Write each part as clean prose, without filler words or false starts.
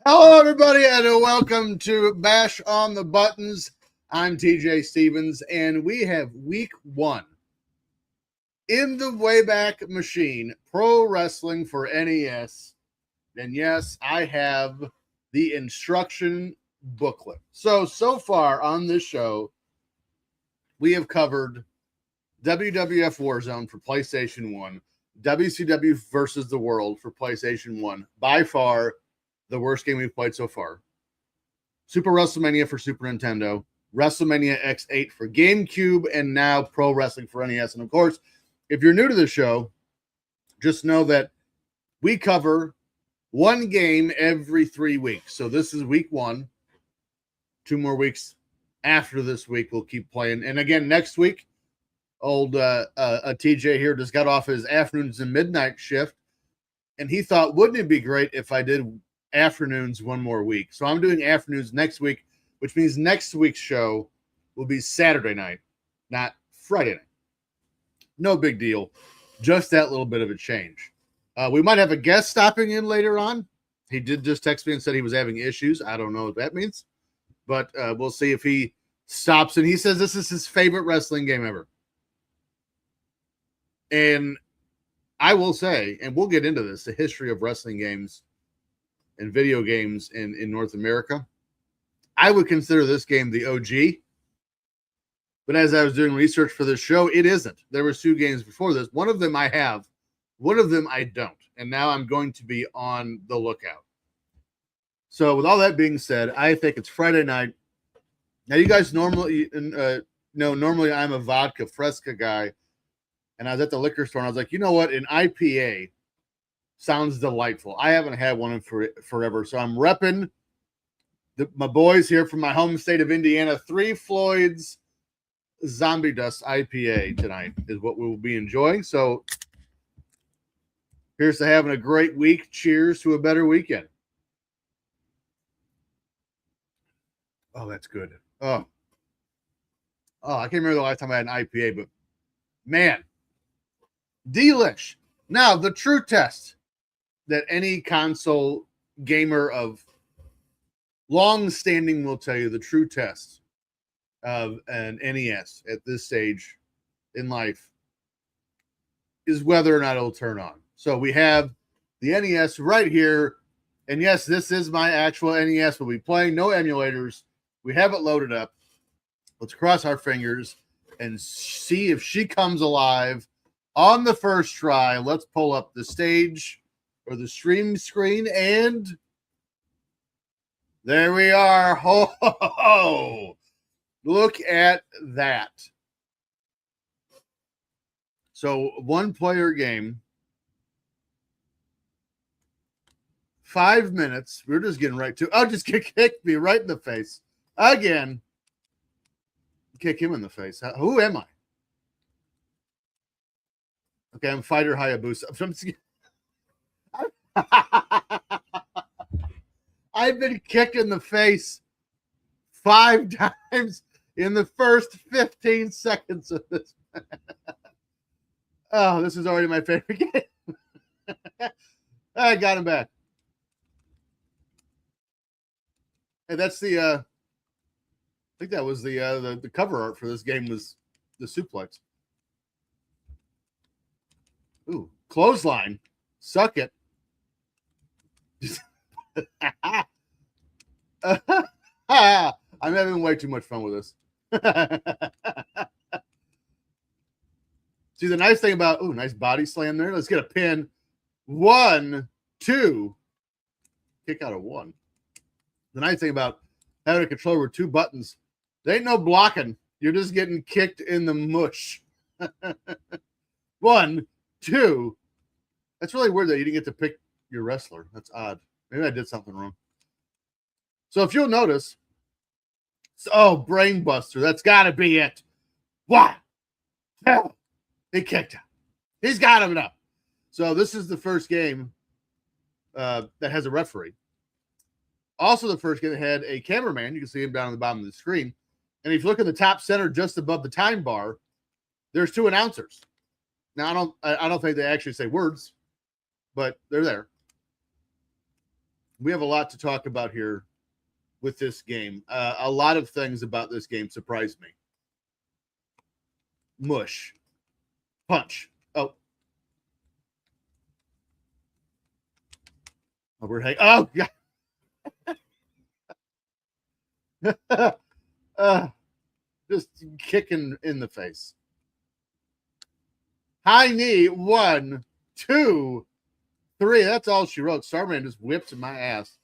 Hello, everybody, and welcome to Bash on the Buttons. I'm TJ Stevens, and we have week one in the Wayback Machine, Pro Wrestling for NES. And yes, I have the instruction booklet. So far on this show, we have covered WWF Warzone for PlayStation 1, WCW versus the World for PlayStation 1, by far the worst game we've played so far. Super WrestleMania for Super Nintendo, WrestleMania X8 for GameCube, and now Pro Wrestling for NES. And of course, if you're new to the show, just know that we cover one game every 3 weeks. So this is week one. 2 more weeks after this week, we'll keep playing. And again, next week, old TJ here just got off his afternoons and midnight shift, and he thought, wouldn't it be great if I did afternoons one more week? So I'm doing afternoons next week, which means next week's show will be Saturday night, not Friday night. No big deal. Just that little bit of a change. We might have a guest stopping in later on. He did just text me and said he was having issues. I don't know what that means, but we'll see if he stops. And he says this is his favorite wrestling game ever. And I will say, and we'll get into this, the history of wrestling games and video games in North America. I would consider this game the OG. But as I was doing research for this show, it isn't. There were 2 games before this. One of them I have. One of them I don't. And now I'm going to be on the lookout. So with all that being said, I think it's Friday night. Now, you guys normally normally I'm a vodka fresca guy. And I was at the liquor store, and I was like, you know what? An IPA sounds delightful. I haven't had one in forever. So I'm repping my boys here from my home state of Indiana. 3 Floyd's Zombie Dust IPA tonight is what we will be enjoying. So here's to having a great week. Cheers to a better weekend. Oh, that's good. Oh, I can't remember the last time I had an IPA, but man, delish. Now, the true test that any console gamer of long standing will tell you, the true test of an NES at this stage in life is whether or not it'll turn on. So we have the NES right here. And yes, this is my actual NES. We'll be playing, no emulators. We have it loaded up. Let's cross our fingers and see if she comes alive on the first try. Let's pull up the stage or the stream screen, and there we are. Ho, ho, ho. Look at that. So 1-player game, 5 minutes. We're just getting right to. Oh, just kicked me right in the face again. Kick him in the face. Who am I? Okay, I'm Fighter Hayabusa. I've been kicked in the face 5 times in the first 15 seconds of this. Oh, this is already my favorite game. I got him back. Hey, that's the I think that was the cover art for this game was the suplex. Ooh, clothesline. Suck it. I'm having way too much fun with this. See, the nice thing about, nice body slam there. Let's get a pin. 1, 2. Kick out of 1. The nice thing about having a controller with 2 buttons, there ain't no blocking. You're just getting kicked in the mush. 1, 2. That's really weird that you didn't get to pick your wrestler. That's odd. Maybe I did something wrong. So if you'll notice, Brain Buster. That's got to be it. 1, 2. He kicked out. He's got him up. So this is the first game that has a referee. Also, the first game that had a cameraman. You can see him down on the bottom of the screen. And if you look in the top center, just above the time bar, there's 2 announcers. Now, I don't think they actually say words, but they're there. we have a lot to talk about here with this game. A lot of things about this game surprised me. Mush. Punch. Oh. Overhang. Oh, yeah. Just kicking in the face. High knee. 1, 2, 3. That's all she wrote. Starman just whips in my ass.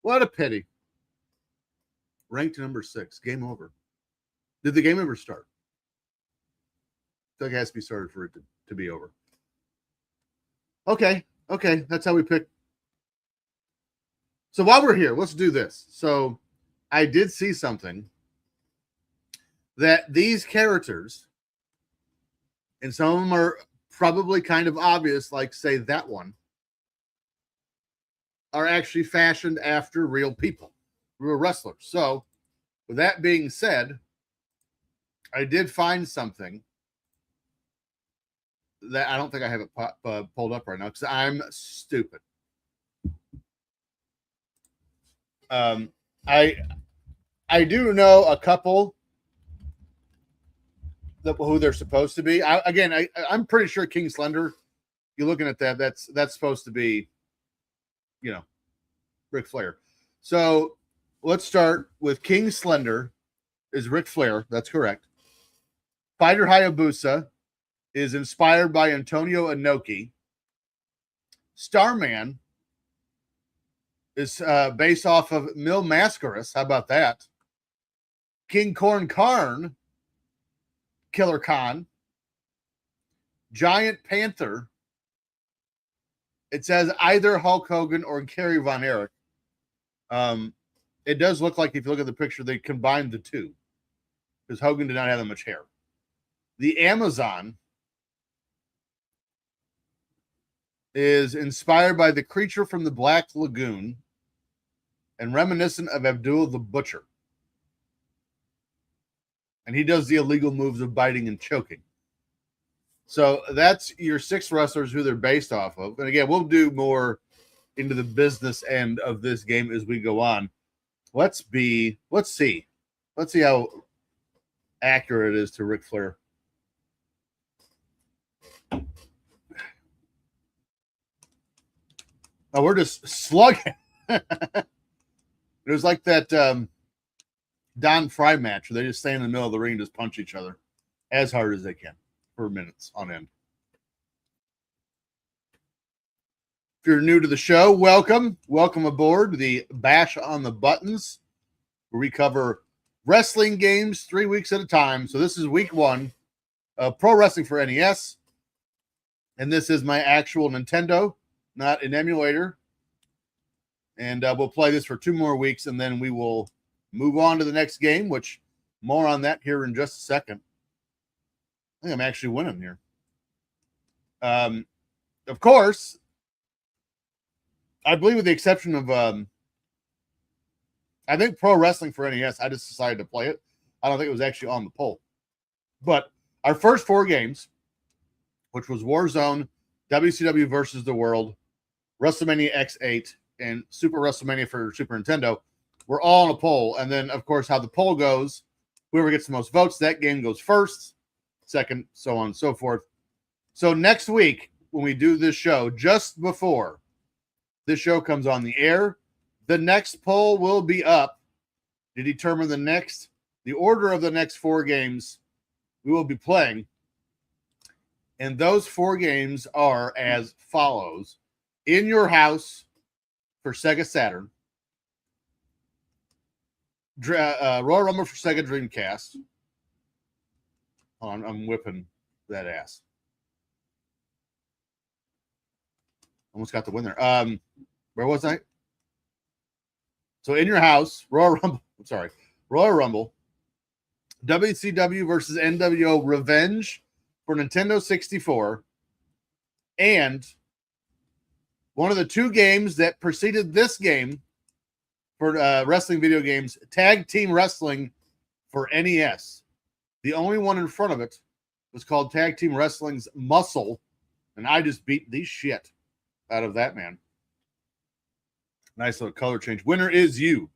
What a pity. Ranked number 6. Game over. Did the game ever start? I think it has to be started for it to be over. Okay. That's how we pick. So while we're here, let's do this. So I did see something that these characters, and some of them are probably kind of obvious, like say that one, are actually fashioned after real people, real wrestlers. So with that being said, I did find something that I don't think I have it pulled up right now because I'm stupid. I do know a couple who they're supposed to be. I'm pretty sure King Slender. You're looking at that. That's supposed to be, Ric Flair. So let's start with King Slender is Ric Flair. That's correct. Fighter Hayabusa is inspired by Antonio Inoki. Starman is based off of Mil Mascaras. How about that? King Corn Karn, Killer Khan. Giant Panther, it says either Hulk Hogan or Kerry Von Erich. It does look like, if you look at the picture, they combined the two because Hogan did not have that much hair. The Amazon is inspired by the creature from the Black Lagoon and reminiscent of Abdul the Butcher. And he does the illegal moves of biting and choking. So that's your 6 wrestlers who they're based off of. And again, we'll do more into the business end of this game as we go on. Let's see how accurate it is to Ric Flair. Oh, we're just slugging. It was like that Don Fry match where they just stand in the middle of the ring and just punch each other as hard as they can for minutes on end. If you're new to the show, welcome. Welcome aboard the Bash on the Buttons, where we cover wrestling games 3 weeks at a time. So this is week 1 of Pro Wrestling for NES. And this is my actual Nintendo, not an emulator. And we'll play this for 2 more weeks, and then we will move on to the next game, which more on that here in just a second. I think I'm actually winning here. Of course, I believe with the exception of, I think Pro Wrestling for NES, I just decided to play it. I don't think it was actually on the poll. But our first 4 games, which was Warzone, WCW versus the World, WrestleMania X8, and Super WrestleMania for Super Nintendo, were all on a poll. And then, of course, how the poll goes, whoever gets the most votes, that game goes first, second, so on and so forth. So next week, when we do this show, just before this show comes on the air, the next poll will be up to determine the order of the next 4 games we will be playing. And those 4 games are as follows. In Your House for Sega Saturn. Royal Rumble for Sega Dreamcast. Oh, I'm whipping that ass. Almost got the win there. Where was I? So In Your House, Royal Rumble, WCW versus NWO Revenge for Nintendo 64, and one of the 2 games that preceded this game for wrestling video games, Tag Team Wrestling for NES. The only one in front of it was called Tag Team Wrestling's Muscle, and I just beat the shit out of that man. Nice little color change. Winner is you.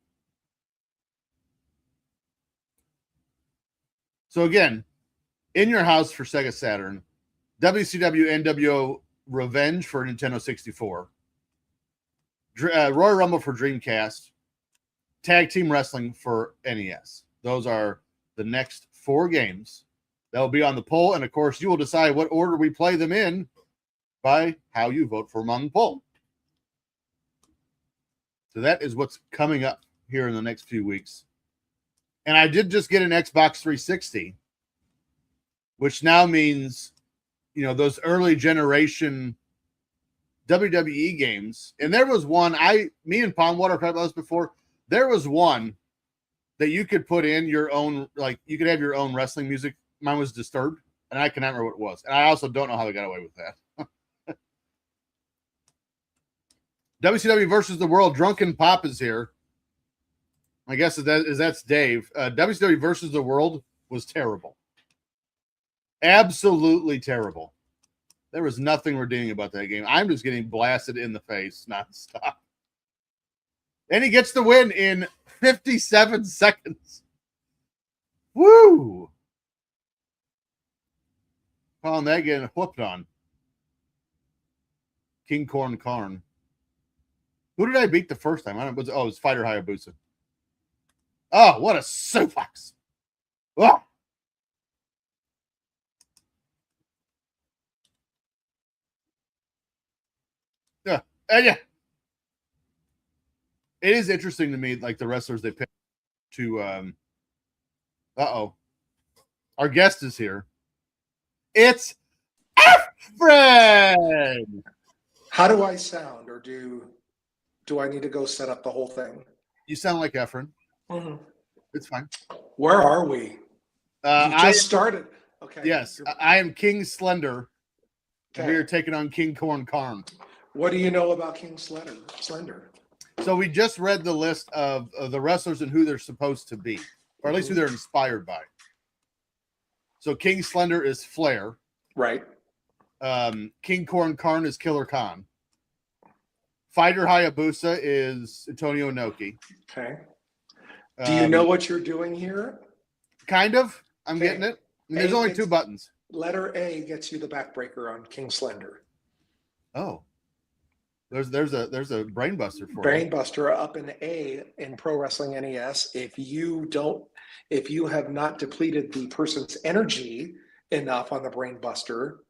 So again, in your house for Sega Saturn, WCW NWO Revenge for Nintendo 64, Royal Rumble for Dreamcast, Tag Team Wrestling for NES. Those are the next 4 games that will be on the poll. And of course, you will decide what order we play them in by how you vote for them on the poll. So that is what's coming up here in the next few weeks. And I did just get an Xbox 360, which now means, you know, those early generation WWE games. And there was one, me and Palmwater talked about this before. There was one that you could put in your own, like you could have your own wrestling music. Mine was Disturbed, and I cannot remember what it was. And I also don't know how they got away with that. WCW versus the World. Drunken Pop is here. I guess that's Dave. WCW versus the World was terrible. Absolutely terrible. There was nothing redeeming about that game. I'm just getting blasted in the face nonstop. And he gets the win in 57 seconds. Woo! Calling that getting whooped on. King Corn Karn. Who did I beat the first time? It was Fighter Hayabusa. Oh, what a suplex. Oh. Yeah. Yeah. It is interesting to me, like the wrestlers they pick to our guest is here. It's Efren. How do I sound, or do I need to go set up the whole thing? You sound like Efren. Mm-hmm. It's fine. Where are we? You just started. Okay. Yes, I am King Slender. Okay. We are taking on King Corn Karn. What do you know about King Slender? So we just read the list of the wrestlers and who they're supposed to be, or at least who they're inspired by. So King Slender is Flair. Right. King Corn Karn is Killer Khan. Fighter Hayabusa is Antonio Inoki. Okay. Do you know what you're doing here? Kind of. I'm getting it. I mean, there's only 2 buttons. Letter A gets you the backbreaker on King Slender. Oh. There's a brain buster for brain buster up in A in Pro Wrestling NES. If you have not depleted the person's energy enough on the brain buster,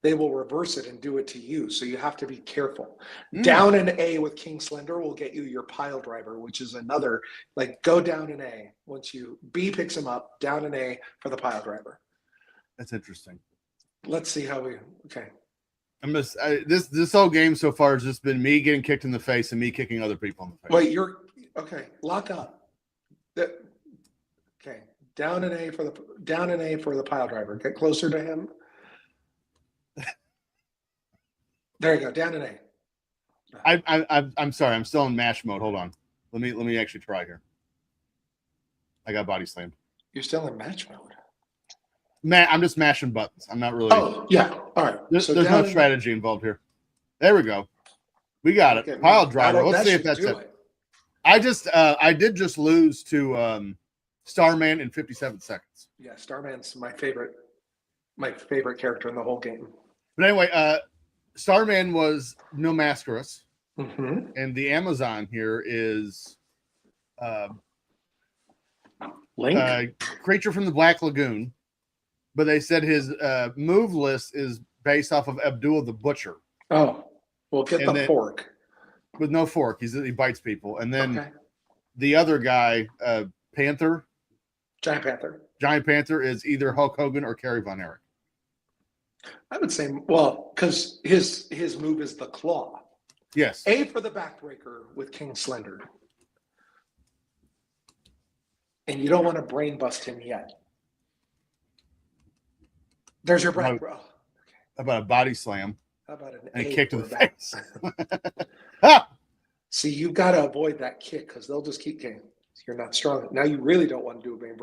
they will reverse it and do it to you. So you have to be careful. Down in A with King Slender will get you your pile driver, which is another, like, go down in A. Once B picks him up, down in A for the pile driver. That's interesting. Let's see how okay. This whole game so far has just been me getting kicked in the face and me kicking other people in the face. Wait, okay. Lock up. Okay, down in A for the pile driver. Get closer to him. There you go. Down in A. I'm sorry. I'm still in mash mode. Hold on. Let me actually try here. I got body slammed. You're still in match mode. I'm just mashing buttons. I'm not really. Oh yeah. All right. There's no strategy involved here. There we go. We got it. Pile driver. Let's see if that's it. I did just lose to Starman in 57 seconds. Yeah, Starman's my favorite character in the whole game. But anyway, Starman was No Mascaras, and the Amazon here is Link, Creature from the Black Lagoon. But they said his move list is based off of Abdul the Butcher. Oh, well, get the fork. With no fork, he bites people. And then the other guy, Panther. Giant Panther. Giant Panther is either Hulk Hogan or Kerry Von Erich. I would say, well, because his move is the claw. Yes. A for the backbreaker with King Slender. And you don't want to brain bust him yet. There's your break, bro. How about a body slam? How about a kick to the face? See, you've got to avoid that kick because they'll just keep getting. You're not strong. Now you really don't want to do a brain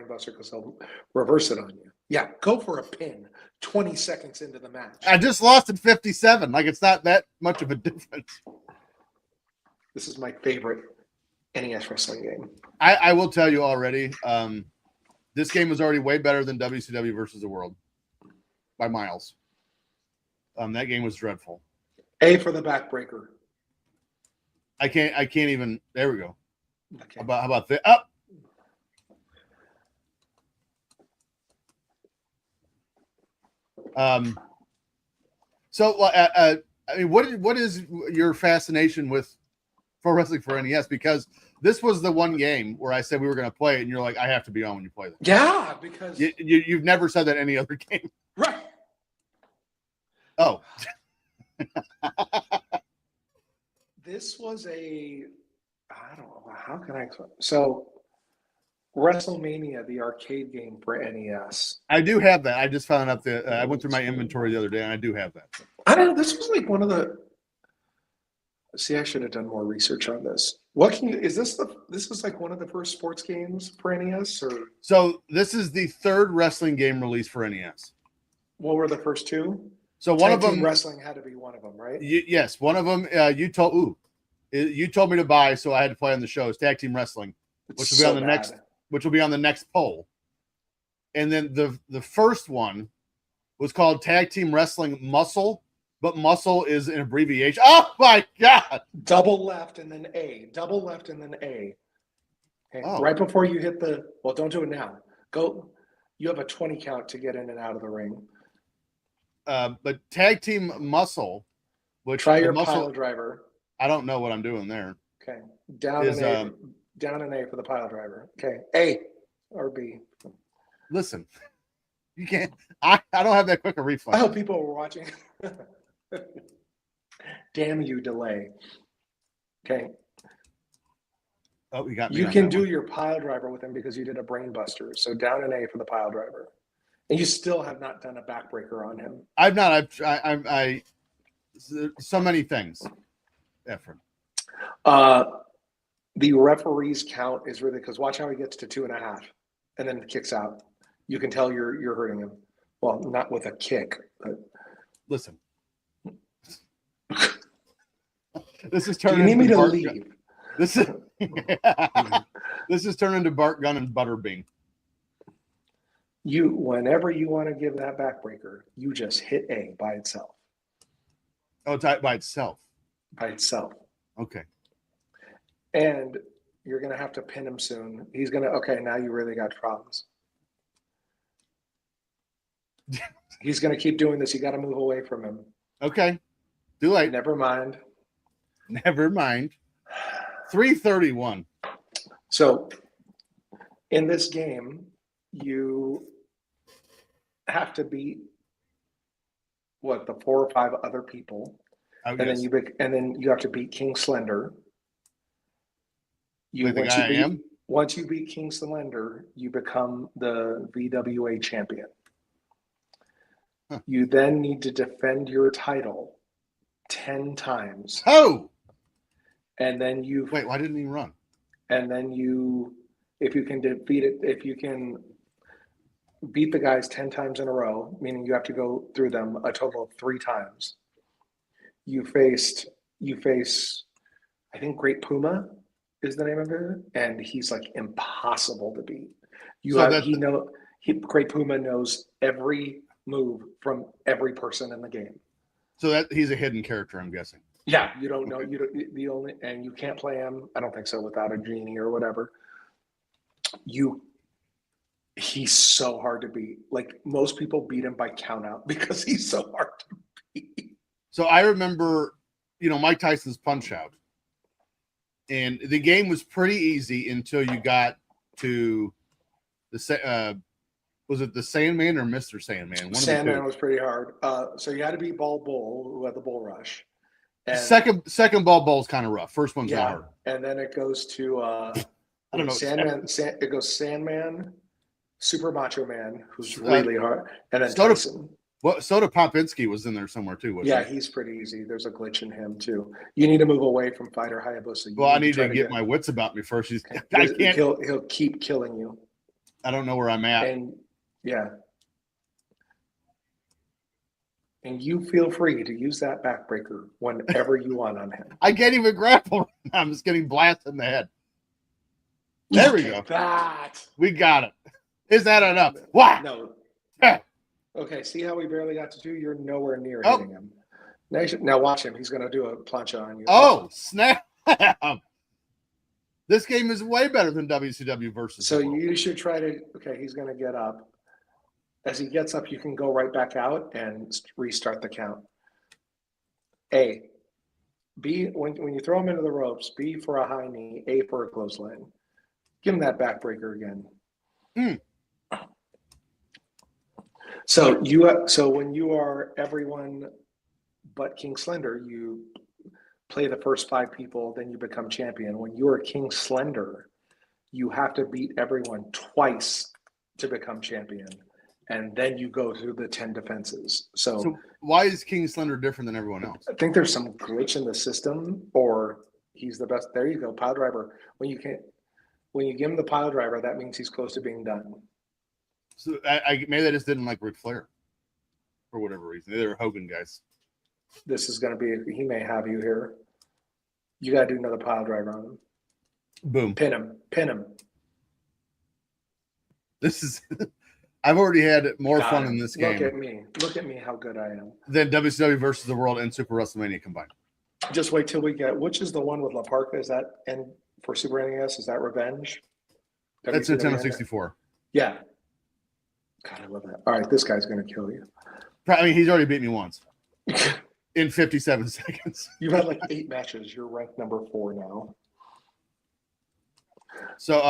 buster because they'll reverse it on you. Yeah, go for a pin 20 seconds into the match. I just lost in 57. Like, it's not that much of a difference. This is my favorite NES wrestling game. I will tell you already. This game was already way better than WCW versus the World by miles. That game was dreadful. A for the backbreaker. I can't even. There we go. Okay. How about that? Up. So I mean, what is your fascination with pro wrestling for NES? Because this was the one game where I said we were going to play it, and you're like, I have to be on when you play this. Yeah, because you've never said that any other game, right? Oh, this was I don't know how can I explain. So WrestleMania, the arcade game for NES. I do have that. I just found out that I went through my inventory the other day, and I do have that. I don't know. This was like one of the. See, I should have done more research on this. Is this this is like one of the first sports games for NES, or so this is the third wrestling game released for NES. what were the first two? So one Tag of them, team wrestling had to be one of them, right? Yes, one of them. You told me to buy, so I had to play on the show. It's Tag Team Wrestling, which will be on the next. Which will be on the next poll. And then the first one was called Tag Team Wrestling Muscle, but muscle is an abbreviation. Oh my God. Double left and then A. Double left and then A. Okay. Oh. Right before you hit well, don't do it now. Go. You have a 20 count to get in and out of the ring. But Tag Team Muscle, which try your pile driver. I don't know what I'm doing there. Okay. Down an A for the pile driver. Okay. A or B. Listen, you can't. I don't have that quick a reflex. I hope people were watching. Damn you, delay. Okay. Oh, you got me. You can do your pile driver with him because you did a brain buster. So down an A for the pile driver, and you still have not done a backbreaker on him. I've not. I so many things. Effort. The referee's count is really because watch how he gets to 2.5 and then kicks out. You can tell you're hurting him. Well, not with a kick, but listen. This is turning. You need me to leave. This is this is turning into Bart Gunn and Butterbean. Whenever you want to give that backbreaker, you just hit A by itself. Oh, it's by itself. By itself. Okay. And you're going to have to pin him soon. He's going to, okay, now you really got problems. He's going to keep doing this. You got to move away from him. Okay. Too late. Never mind. 331. So in this game, you have to beat the 4 or 5 other people. Oh, and then you have to beat King Slender. Once you beat King Slender, you become the VWA champion. Huh. You then need to defend your title 10 times. Oh! And then wait, why didn't he run? And then if you can defeat it, if you can beat the guys 10 times in a row, meaning you have to go through them a total of 3 times. You face, I think Great Puma is the name of it, and he's like impossible to beat. Great Puma knows every move from every person in the game. So that he's a hidden character, I'm guessing. Yeah, you don't know. And you can't play him. I don't think so without a genie or whatever. He's so hard to beat. Like most people beat him by count out because he's so hard to beat. So I remember, Mike Tyson's Punch Out, and the game was pretty easy until you got to was it the Sandman or Mr. Sandman? Sandman was pretty hard. So you had to beat Ball Bull, who had the Bull Rush. And second Ball Bull is kind of rough. First one's hard. And then it goes to I don't know. Sandman. It goes Sandman, Super Macho Man, who's really hard, and then Tyson. Soda Popinski was in there somewhere too. He's pretty easy. There's a glitch in him too. You need to move away from Fighter Hayabusa. I need to get my wits about me first. I can't. He'll keep killing you. I don't know where I'm at. And yeah. And you feel free to use that backbreaker whenever you want on him. I can't even grapple right now. I'm just getting blasted in the head. There we go. That. We got it. Is that enough? What? No. Yeah. Okay, see how we barely got to 2? You're nowhere near Oh. hitting him. Now watch him. He's going to do a plancha on you. Oh, snap. This game is way better than WCW versus. So you should try to. Okay, he's going to get up. As he gets up, you can go right back out and restart the count. A. B, when you throw him into the ropes, B for a high knee, A for a clothesline. Give him that backbreaker again. So when you are everyone but King Slender, you play the first 5 people, then you become champion. When you are King Slender, you have to beat everyone twice to become champion. And then you go through the 10 defenses. So why is King Slender different than everyone else? I think there's some glitch in the system, or he's the best. There you go, pile driver. When you give him the pile driver, that means he's close to being done. So maybe they just didn't like Ric Flair for whatever reason. They were Hogan guys. This is going to be. He may have you here. You got to do another pile driver on him. Boom. Pin him. This is. I've already had more fun in this game. Look at me, how good I am. Than WCW versus the World and Super WrestleMania combined. Just wait till we get, which is the one with La Parca? Is that, and for Super NES, is that Revenge? That's Nintendo 64. Yeah. God, I love that. All right, this guy's going to kill you. I mean, he's already beat me once in 57 seconds. You've had like 8 matches. You're ranked number 4 now. So,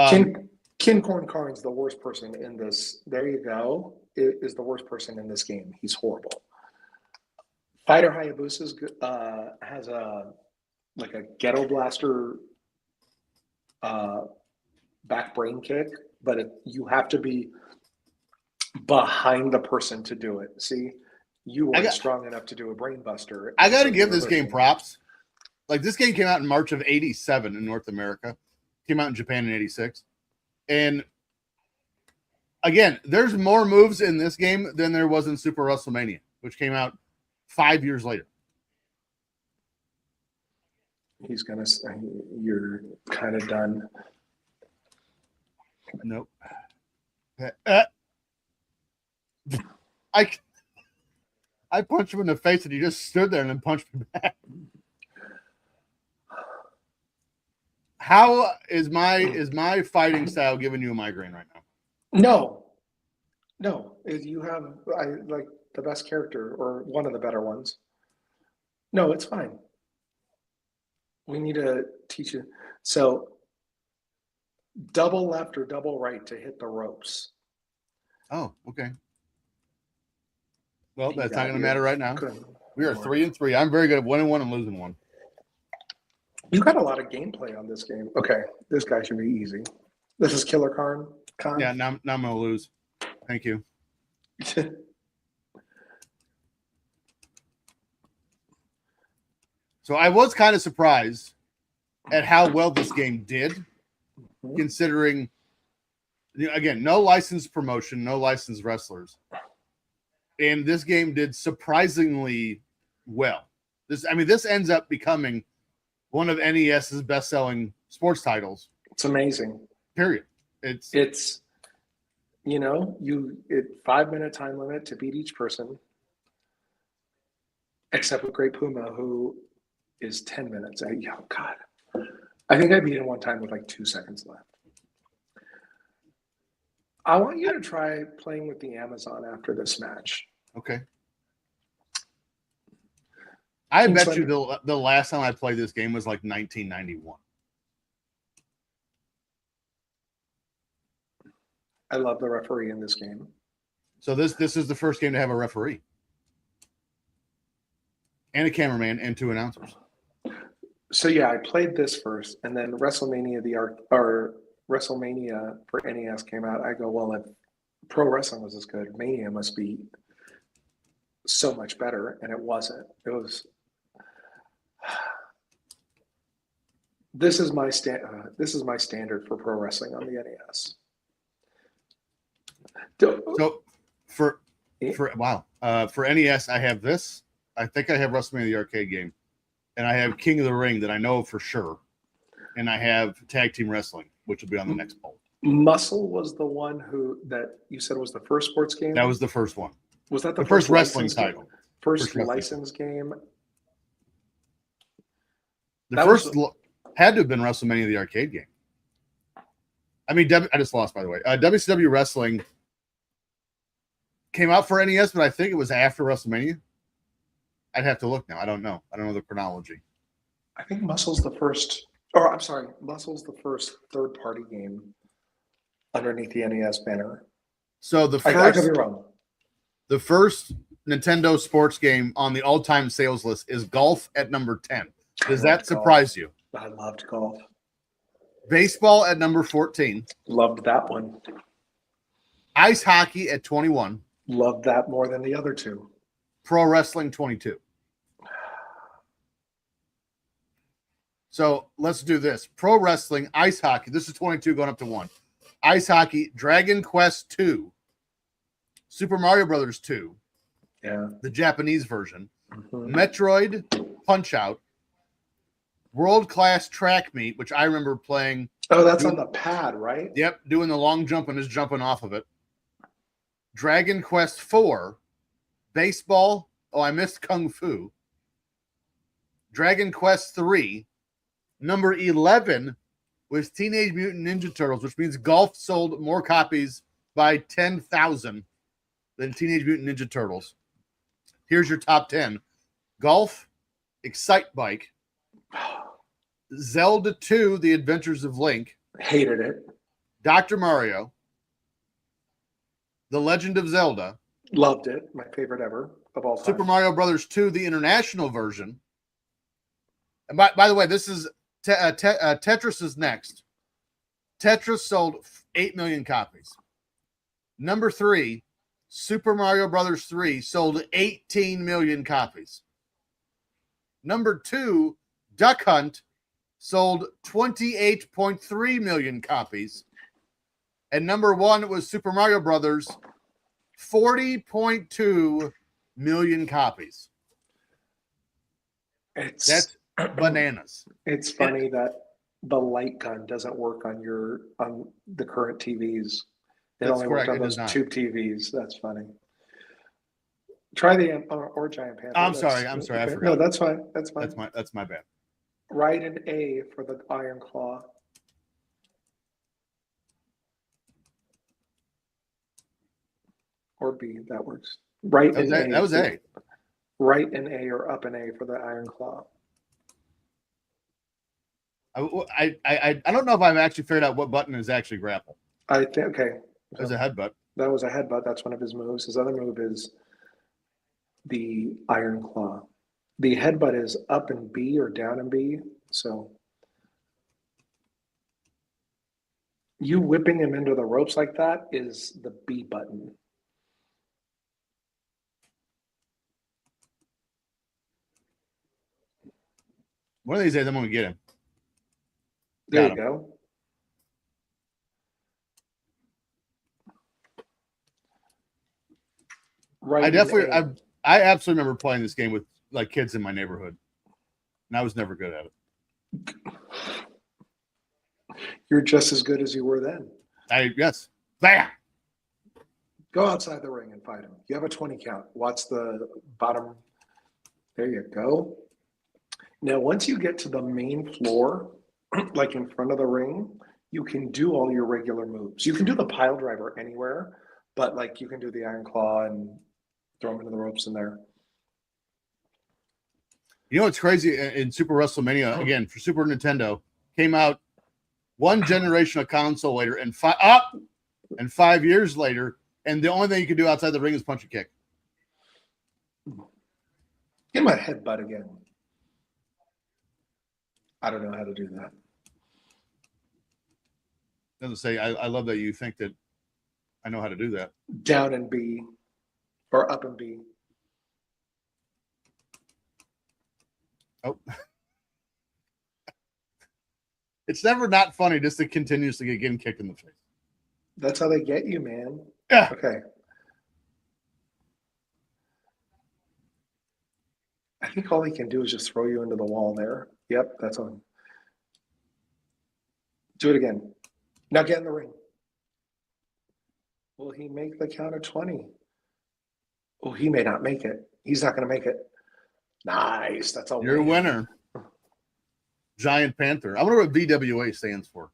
Ken Corn Karn's the worst person in this. There you go. Is the worst person in this game. He's horrible. Fighter Hayabusa has a ghetto blaster back brain kick, but you have to be behind the person to do it. See, you weren't strong enough to do a brain buster. I got to give this game props. Like, this game came out in March of '87 in North America. Came out in Japan in '86. And again, there's more moves in this game than there was in Super WrestleMania, which came out 5 years later. He's going to say, you're kind of done. Nope. I punched him in the face and he just stood there and then punched me back. How is my fighting style giving you a migraine right now? No. You have like the best character or one of the better ones. No, it's fine. We need to teach you. So double left or double right to hit the ropes. Oh, okay. Well, that's not going to matter right now. We are 3-3. I'm very good at 1-1 and losing 1. You got a lot of gameplay on this game. Okay, this guy should be easy. This is Killer Khan. Yeah, now I'm going to lose. Thank you. So I was kind of surprised at how well this game did, considering, again, no licensed promotion, no licensed wrestlers. And this game did surprisingly well. This ends up becoming one of NES's best-selling sports titles. It's amazing. Period. It's 5-minute time limit to beat each person, except with Great Puma, who is 10 minutes. Oh God, I think I beat him one time with like 2 seconds left. I want you to try playing with the Amazon after this match. Okay. I bet you the last time I played this game was like 1991. I love the referee in this game. So this is the first game to have a referee and a cameraman and 2 announcers. So yeah, I played this first, and then WrestleMania WrestleMania for NES came out. I go, well, if pro wrestling was as good, Mania must be so much better, and it wasn't. It was. This is my standard for pro wrestling on the NES. So For NES, I have this. I think I have WrestleMania the arcade game, and I have King of the Ring that I know for sure, and I have Tag Team Wrestling, which will be on the next poll. Muscle was the one that you said was the first sports game. That was the first one. Was that the first wrestling title? First license game. The first had to have been WrestleMania the arcade game. I mean, I just lost, by the way. WCW Wrestling came out for NES, but I think it was after WrestleMania. I'd have to look now. I don't know. I don't know the chronology. I think Muscle's the first, or I'm sorry, Muscle's the first third-party game underneath the NES banner. So I could be wrong. The first Nintendo sports game on the all-time sales list is golf at number 10. Does that surprise you? I loved golf. Baseball at number 14. Loved that one. Ice hockey at 21. Loved that more than the other two. Pro wrestling 22. So let's do this. Pro wrestling, ice hockey. This is 22 going up to 1. Ice hockey, Dragon Quest 2. Super Mario Brothers 2. Yeah. The Japanese version. Mm-hmm. Metroid, Punch-Out. World Class Track Meet, which I remember playing. Oh, that's on the pad, right? Yep, doing the long jump and just jumping off of it. Dragon Quest 4. Baseball. Oh, I missed Kung Fu. Dragon Quest 3. Number 11 was Teenage Mutant Ninja Turtles, which means golf sold more copies by 10,000 than Teenage Mutant Ninja Turtles. Here's your top 10. Golf, Excite Bike, Zelda 2, The Adventures of Link. Hated it. Dr. Mario, The Legend of Zelda. Loved it. My favorite ever of all time. Super Mario Brothers 2, the international version. And by the way, this is Tetris is next. Tetris sold 8 million copies. Number 3, Super Mario Brothers 3 sold 18 million copies. Number 2, Duck Hunt sold 28.3 million copies. And number 1 was Super Mario Brothers, 40.2 million copies. That's bananas. It's funny that the light gun doesn't work on the current TVs. It only worked on those tube TVs. That's funny. Try the or Giant Panther. I'm sorry. I forgot. No, that's fine. That's fine. That's my bad. Write an A for the Iron Claw. Or B, that works. Write an A. That was A. Write an A or up an A for the Iron Claw. I don't know if I've actually figured out what button is actually grapple. I think okay. That was a headbutt. That was a headbutt. That's one of his moves. His other move is the Iron Claw. The headbutt is up and B or down and B. So you whipping him into the ropes like that is the B button. One of these days I'm going to get him. There you go. Right. I absolutely remember playing this game with like kids in my neighborhood, and I was never good at it. You're just as good as you were then. Yes. Bam! Go outside the ring and fight him. You have a 20 count. Watch the bottom. There you go. Now, once you get to the main floor, like in front of the ring, you can do all your regular moves. You can do the pile driver anywhere, but like you can do the Iron Claw and throw him into the ropes in there. You know what's crazy? In Super WrestleMania, again, for Super Nintendo, came out one generation of console later and 5 years later, and the only thing you can do outside the ring is punch and kick. Get my headbutt again. I don't know how to do that. Doesn't say, I love that you think that I know how to do that. Down and B, or up and B. Oh. It's never not funny just to continuously get getting kicked in the face. That's how they get you, man. Yeah. Okay. I think all he can do is just throw you into the wall there. Yep, that's on. Do it again. Now get in the ring. Will he make the count of 20? Oh, he may not make it. He's not going to make it. Nice. That's a You're a win. winner. Giant Panther. I wonder what VWA stands for.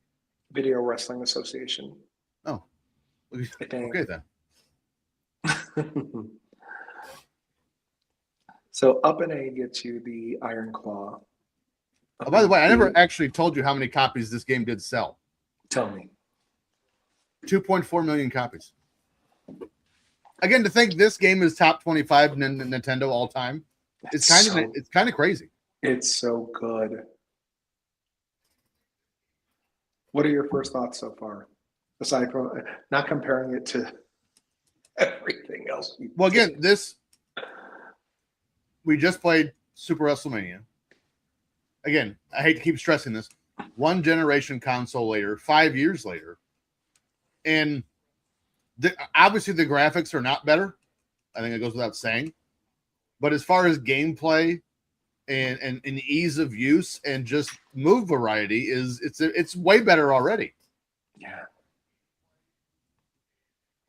Video Wrestling Association. Oh. Okay then. So up and A gets you the Iron Claw. Oh, by the way, I never actually told you how many copies this game did sell. Tell me. 2.4 million copies. Again, to think this game is top 25 Nintendo all time, it's kind of crazy. It's so good. What are your first thoughts so far? Aside from not comparing it to everything else. Well, again, we just played Super WrestleMania. Again, I hate to keep stressing this. One generation console later, 5 years later, and obviously the graphics are not better. I think it goes without saying. But as far as gameplay and ease of use and just move variety, it's way better already. Yeah.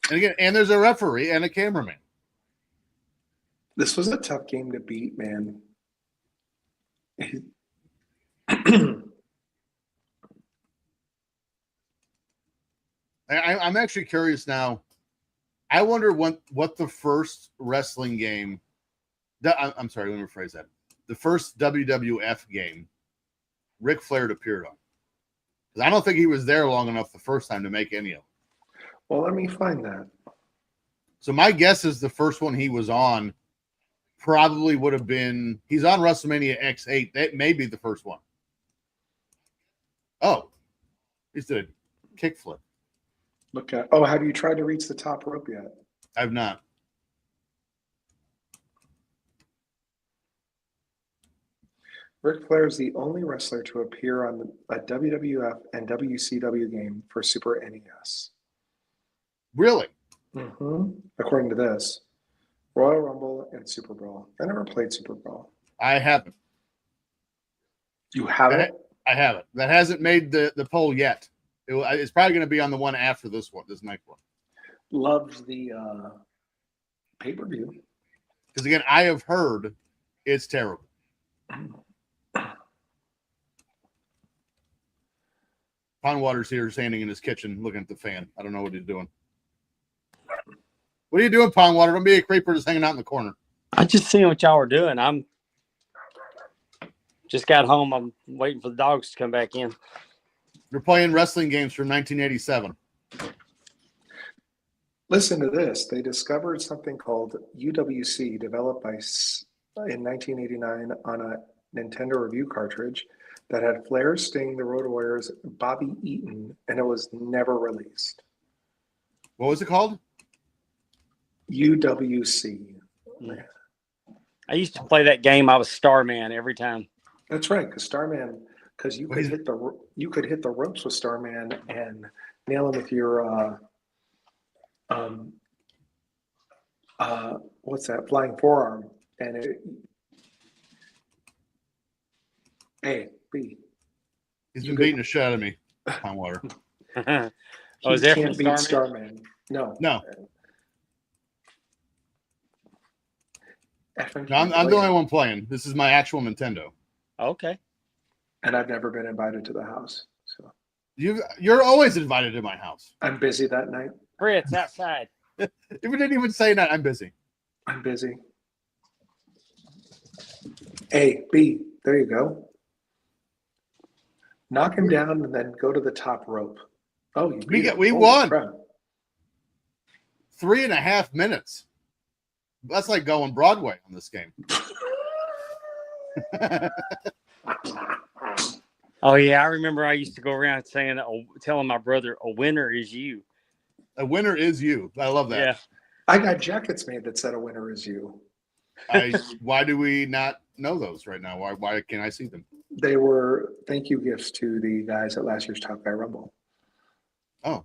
And again, and there's a referee and a cameraman. This was a tough game to beat, man. I'm actually curious now. I wonder what the first wrestling game. I'm sorry, let me rephrase that. The first WWF game Ric Flair appeared on. Because I don't think he was there long enough the first time to make any of them. Well, let me find that. So my guess is the first one he was on probably would have been. He's on WrestleMania X8. That may be the first one. Oh, he's did a kickflip. Look at. Oh, have you tried to reach the top rope yet? I've not. Ric Flair is the only wrestler to appear on a WWF and WCW game for Super NES. Really? Mm-hmm. According to this, Royal Rumble and Super Bowl. I never played Super Bowl. I haven't. You haven't? I haven't. That hasn't made the poll yet. It's probably going to be on the one after this next one. Loved the pay-per-view. Because again, I have heard it's terrible. Pondwater's here standing in his kitchen looking at the fan. I don't know what he's doing. What are you doing, Pondwater? Don't be a creeper just hanging out in the corner. I just seeing what y'all were doing. I'm just got home. I'm waiting for the dogs to come back in. You're playing wrestling games from 1987. Listen to this. They discovered something called UWC, developed in 1989 on a Nintendo review cartridge that had Flair, Sting, the Road Warriors, Bobby Eaton, and it was never released. What was it called? UWC. I used to play that game. I was Starman every time. That's right, because Starman, because you could hit the ropes with Starman and nail him with your what's that, flying forearm, and it. A, B. He's been beating the shit out of me, Pondwater. Oh, is there can't from beat Starman? Starman. No. No, I'm the only one playing. This is my actual Nintendo. Okay. And I've never been invited to the house. So You're always invited to my house. I'm busy that night. Fritz, outside. If we didn't even say that, I'm busy. I'm busy. A, B. There you go. Knock him down and then go to the top rope. Oh, you beat him. We Holy won. crap. 3.5 minutes. That's like going Broadway on this game. Oh yeah, I remember. I used to go around saying, telling my brother, "A winner is you." A winner is you. I love that. Yeah. I got jackets made that said "A winner is you." Why do we not know those right now? Why can't I see them? They were thank you gifts to the guys at last year's Top Guy Rumble. Oh.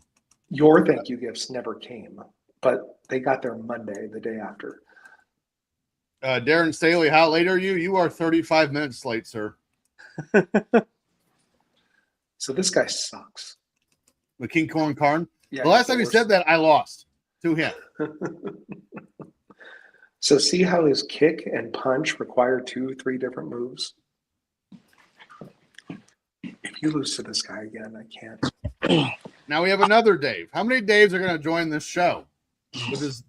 Your thank you gifts never came, but they got there Monday, the day after. Darren Staley, how late are you? You are 35 minutes late, sir. So this guy sucks. The King Corn Karn. Yeah, The last time he said that, I lost to him. So see how his kick and punch require 2-3 different moves? If you lose to this guy again, I can't. Now we have another Dave. How many Daves are going to join this show with his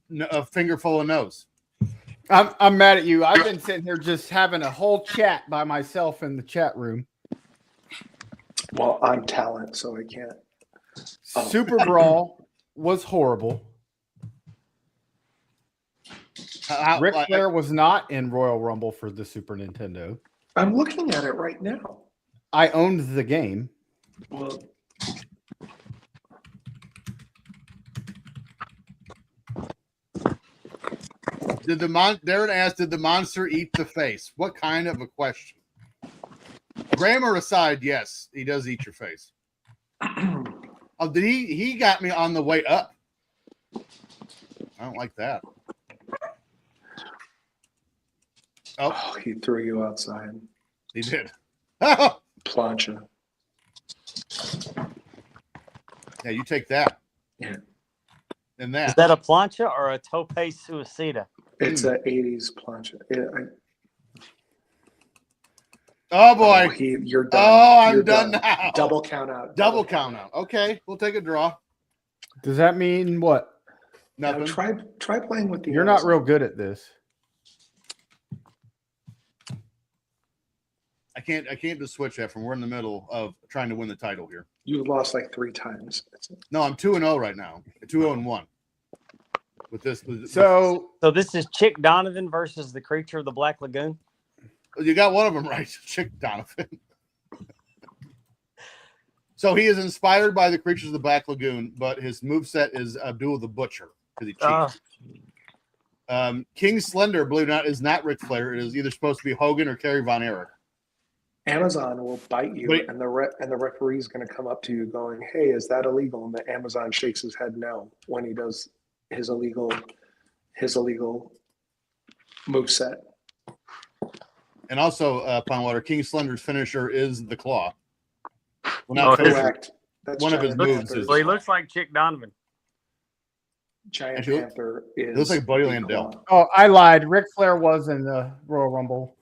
finger full of nose? I'm mad at you. I've been sitting here just having a whole chat by myself in the chat room. Well, I'm talent, so I can't. Oh. Super Brawl was horrible. Ric Flair was not in Royal Rumble for the Super Nintendo. I'm looking at it right now. I owned the game. Well, Darren asked, did the monster eat the face? What kind of a question? Grammar aside, yes, he does eat your face. Oh, did he got me on the way up. I don't like that. oh, he threw you outside. He did. Plancha. Yeah, you take that. Yeah. And that. Is that a plancha or a tope suicida? It's a 80s plancha. Oh boy. You're done. Oh, I'm You're done now. Double count out. Double count out. Okay, we'll take a draw. Does that mean what? Nothing. Now try playing with the. You're not real good at this. I can't just switch that from we're in the middle of trying to win the title here. You've lost like 3 times. No, I'm 2-0 right now. 2-0-1. With this. So this is Chick Donovan versus the creature of the Black Lagoon. You got one of them right, Chick Donovan. So he is inspired by the creatures of the Black Lagoon, but his moveset is Abdul the Butcher because he cheats. King Slender, believe it or not, is not Ric Flair. It is either supposed to be Hogan or Kerry Von Erich. Amazon will bite you, Wait. and the referee is going to come up to you going, "Hey, is that illegal?" And the Amazon shakes his head no when he does his illegal moveset. And also, Pondwater, King Slender's finisher is the claw. Well, Oh, not finisher. Correct. That's One of his Giant moves Panther. is- Well, he looks like Chick Donovan. Giant Actually, Panther is. it looks like Buddy the Landell. claw. oh, I lied. Ric Flair was in the Royal Rumble.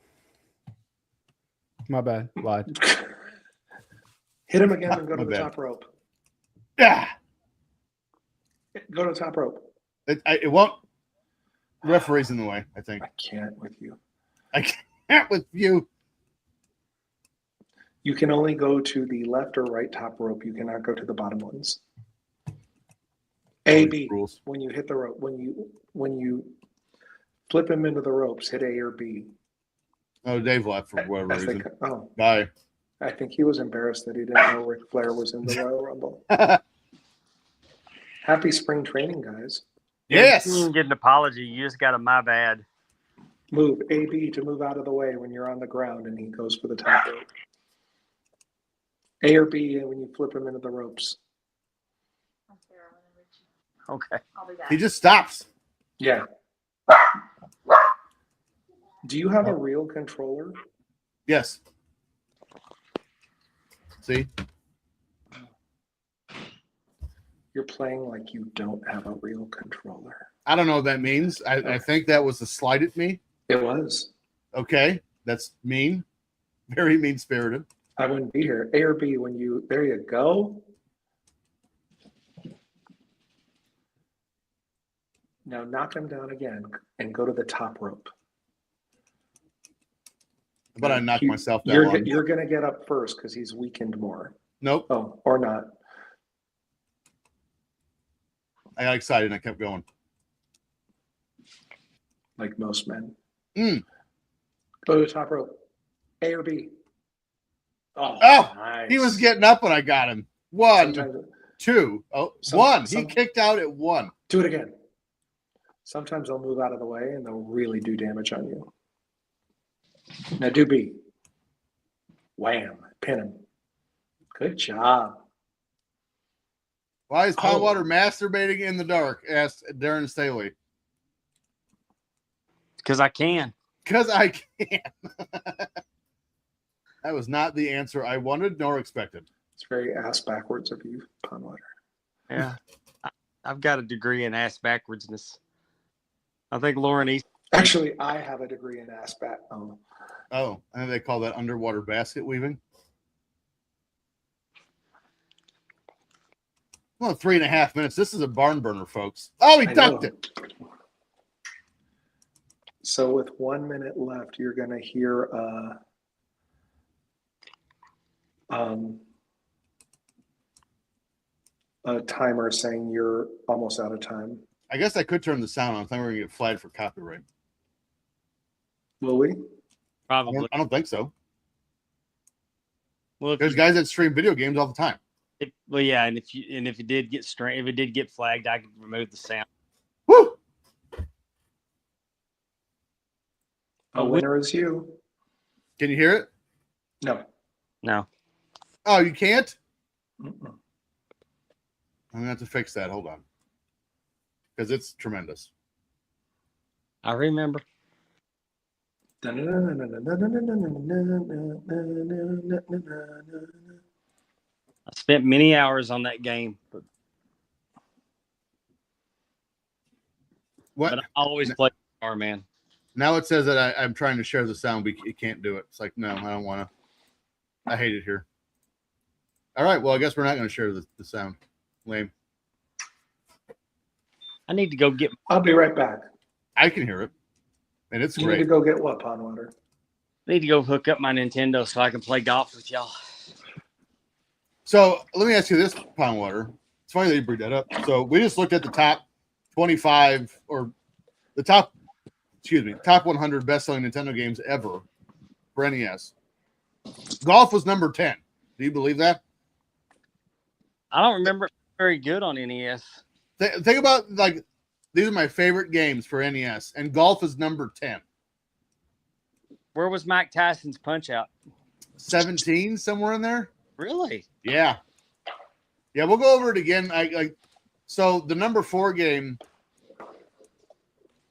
My bad. Lied. Hit him again and go to My the bad. top rope. Yeah, Go to the top rope. it won't. The referee's in the way, I think. I can't with you. I can't with you. You can only go to the left or right top rope. You cannot go to the bottom ones. A, B. Rules. When you hit the rope, when you flip him into the ropes, hit A or B. Oh, Dave left for whatever As they reason. co- Bye. I think he was embarrassed that he didn't know Ric Flair was in the Royal Rumble. Happy spring training, guys. Yes. You can get an apology. You just got a my bad. Move A, B to move out of the way when you're on the ground, and he goes for the top rope. A or B, and when you flip him into the ropes. Okay. I'll be back. He just stops. Yeah. Do you have a real controller? Yes. See? You're playing like you don't have a real controller. I don't know what that means. I think that was a slight at me. It was. Okay. That's mean. Very mean spirited. I wouldn't be here. A or B when you, there you go. Now knock him down again and go to the top rope. But I knocked myself down. You're going to get up first because he's weakened more. Nope. Oh, or not. I got excited and I kept going. Like most men. Mm. Go to the top rope. A or B. Oh, nice. He was getting up when I got him. One, Sometimes, two. Oh, one. He some- kicked out at one. do it again. Sometimes they'll move out of the way and they'll really do damage on you. Now do B. Wham. Pin him. Good job. Why is Oh. Pondwater masturbating in the dark? Asked Darren Staley. Because I can. Because I can. That was not the answer I wanted nor expected. It's very ass backwards of you, Conwater. Yeah. I've got a degree in ass backwardsness. I think Lauren East. Actually, I have a degree in ass back. Oh, and they call that underwater basket weaving. Well, 3.5 minutes. This is a barn burner, folks. Oh, he ducked it. So with 1 minute left, you're going to hear a timer saying you're almost out of time. I guess I could turn the sound on. I think we're going to get flagged for copyright. Will we? Probably. I don't think so. Well, There's guys that stream video games all the time. Yeah, and if it did get flagged, I could remove the sound. Woo! A winner is you. Can you hear it? No. Oh, you can't? Mm-mm. I'm going to have to fix that. Hold on. Because it's tremendous. I remember. I spent many hours on that game, but I always play Starman. Now it says that I'm trying to share the sound, but it can't do it. It's like, no, I don't want to. I hate it here. All right, well, I guess we're not going to share the sound. Lame. I need to go get. I'll be right back. I can hear it, and it's You great. need to go get what, Pondwater? I need to go hook up my Nintendo so I can play golf with y'all. So let me ask you this, Pondwater. It's funny that you bring that up. So we just looked at the top 25 or the top 100 best-selling Nintendo games ever for NES. Golf was number 10. Do you believe that? I don't remember it very good on NES. Think about, like, these are my favorite games for NES, and golf is number 10. Where was Mike Tyson's Punch-Out? 17, somewhere in there. Really? Yeah. Yeah, we'll go over it again. So the number 4 game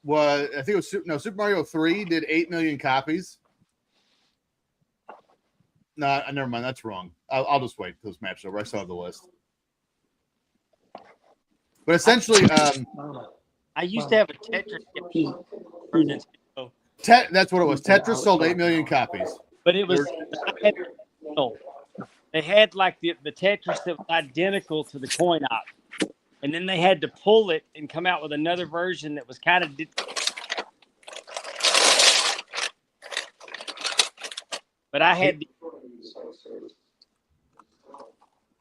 was, I think it was Super Mario 3 did 8 million copies. No, never mind. That's wrong. I'll just wait till this match is over. I still have the list. But essentially, I used to have a Tetris game for Nintendo. That's what it was. Tetris sold 8 million copies. But it was they had like the Tetris that was identical to the coin op, and then they had to pull it and come out with another version that was kind of. But I had.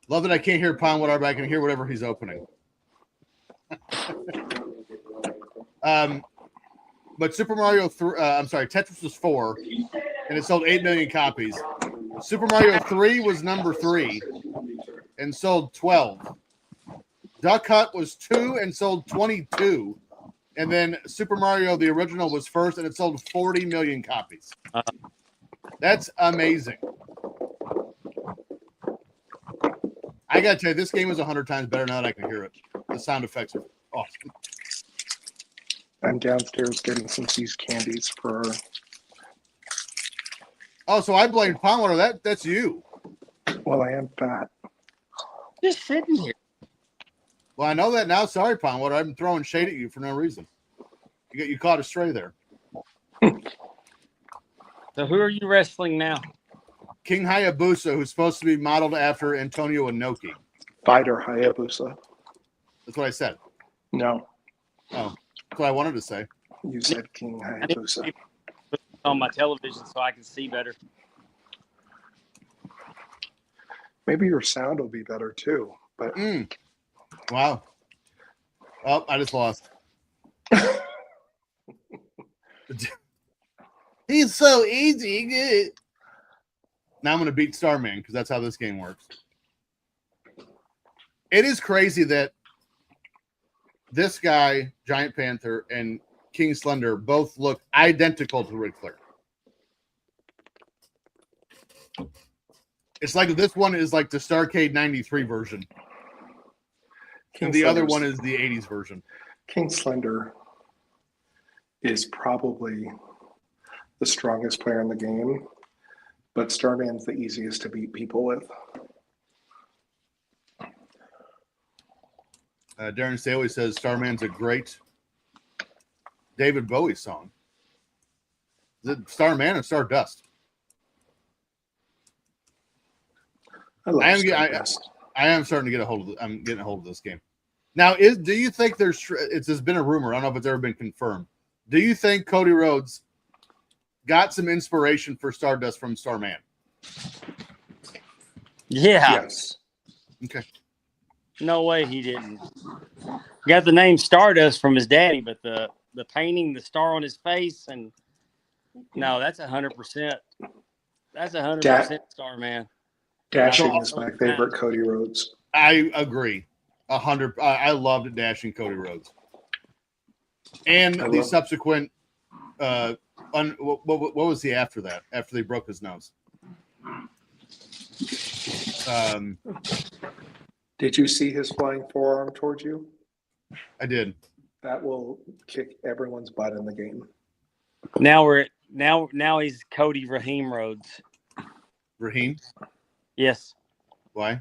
Love that I can't hear Pondwater, but I can hear whatever he's opening. But Super Mario, Tetris was 4, and it sold 8 million copies. Super Mario 3 was number 3, and sold 12. Duck Hunt was 2 and sold 22, and then Super Mario the original was first, and it sold 40 million copies. That's amazing. I gotta tell you, this game is 100 times better now that I can hear it. The sound effects are awesome. I'm downstairs getting some Seas candies for. Oh, so I blame Pondwater. That's you. Well, I am fat. Just sitting here. Well, I know that now. Sorry, Pondwater. I'm throwing shade at you for no reason. You caught a stray there. So who are you wrestling now? King Hayabusa, who's supposed to be modeled after Antonio Inoki. Fighter Hayabusa. That's what I said. No. Oh, that's what I wanted to say. You said King Hayabusa. On my television so I can see better. Maybe your sound will be better too. But Wow. Oh, I just lost. He's so easy. Good. Now I'm going to beat Starman because that's how this game works. It is crazy that this guy, Giant Panther, and King Slender both look identical to Ric Flair. It's like this one is like the Starcade 93 version. And the other one is the 80s version. King Slender is probably the strongest player in the game, but Starman's the easiest to beat people with. Darren Staley says Starman's a great David Bowie song. Is it Starman or Stardust? I love I am Stardust. I am starting to get a hold of. I'm getting a hold of this game. Now, do you think there's been a rumor? I don't know if it's ever been confirmed. Do you think Cody Rhodes got some inspiration for Stardust from Starman? Yeah. Yes. Okay. No way he didn't. Got the name Stardust from his daddy, but the painting, the star on his face, and no, that's 100%. That's 100% Starman. Dashing is my favorite Cody Rhodes. I agree. 100. I loved Dashing Cody Rhodes, and the subsequent. What was he after that? After they broke his nose. Did you see his flying forearm towards you? I did. That will kick everyone's butt in the game. Now he's Cody Raheem Rhodes. Raheem? Yes. Why?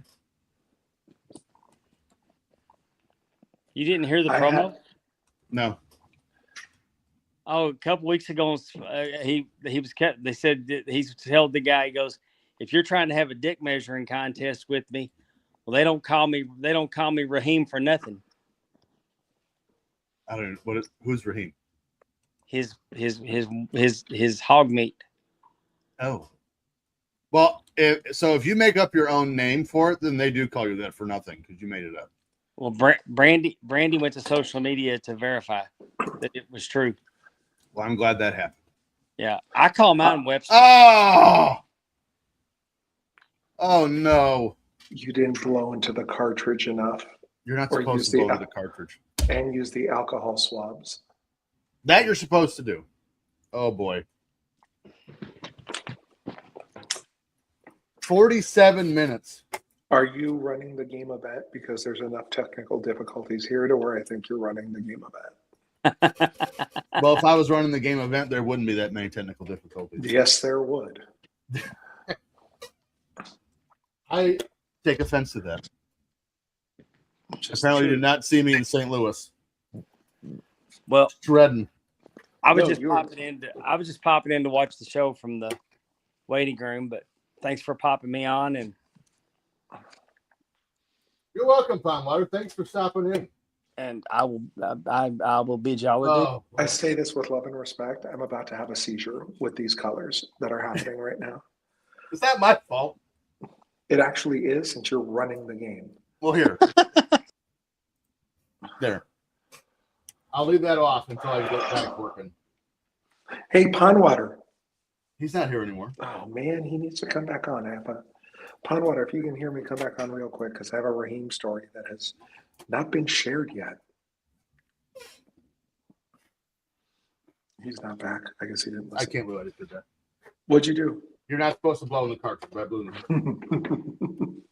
You didn't hear the promo? No. Oh, a couple weeks ago, he was kept. They said that he's told the guy, he goes, if you're trying to have a dick measuring contest with me, well, they don't call me Raheem for nothing. I don't know who's Raheem? His hog meat. Oh. Well, if you make up your own name for it, then they do call you that for nothing because you made it up. Well, Brandy went to social media to verify that it was true. Well, I'm glad that happened. Yeah, I call mine Webster. Oh no! You didn't blow into the cartridge enough. You're not supposed to blow into the cartridge. And use the alcohol swabs. That you're supposed to do. Oh boy. 47 minutes. Are you running the game event? Because there's enough technical difficulties here to where I think you're running the game event. Well, if I was running the game event, there wouldn't be that many technical difficulties. Yes, there would. I take offense to that. Apparently, you did not see me in St. Louis. Well, shredding. I was just popping in to watch the show from the waiting room, but thanks for popping me on. And you're welcome, Pondwater. Thanks for stopping in. And I will bid y'all adieu. I say this with love and respect. I'm about to have a seizure with these colors that are happening right now. Is that my fault? It actually is, since you're running the game. Well, here. There. I'll leave that off until I get back working. Hey, Pondwater. He's not here anymore. Oh, man, he needs to come back on. Pondwater, if you can hear me, come back on real quick, because I have a Raheem story that has not been shared yet. He's not back. I guess he didn't listen. I can't believe I just did that. What'd you do? You're not supposed to blow in the cartridge, but I blew in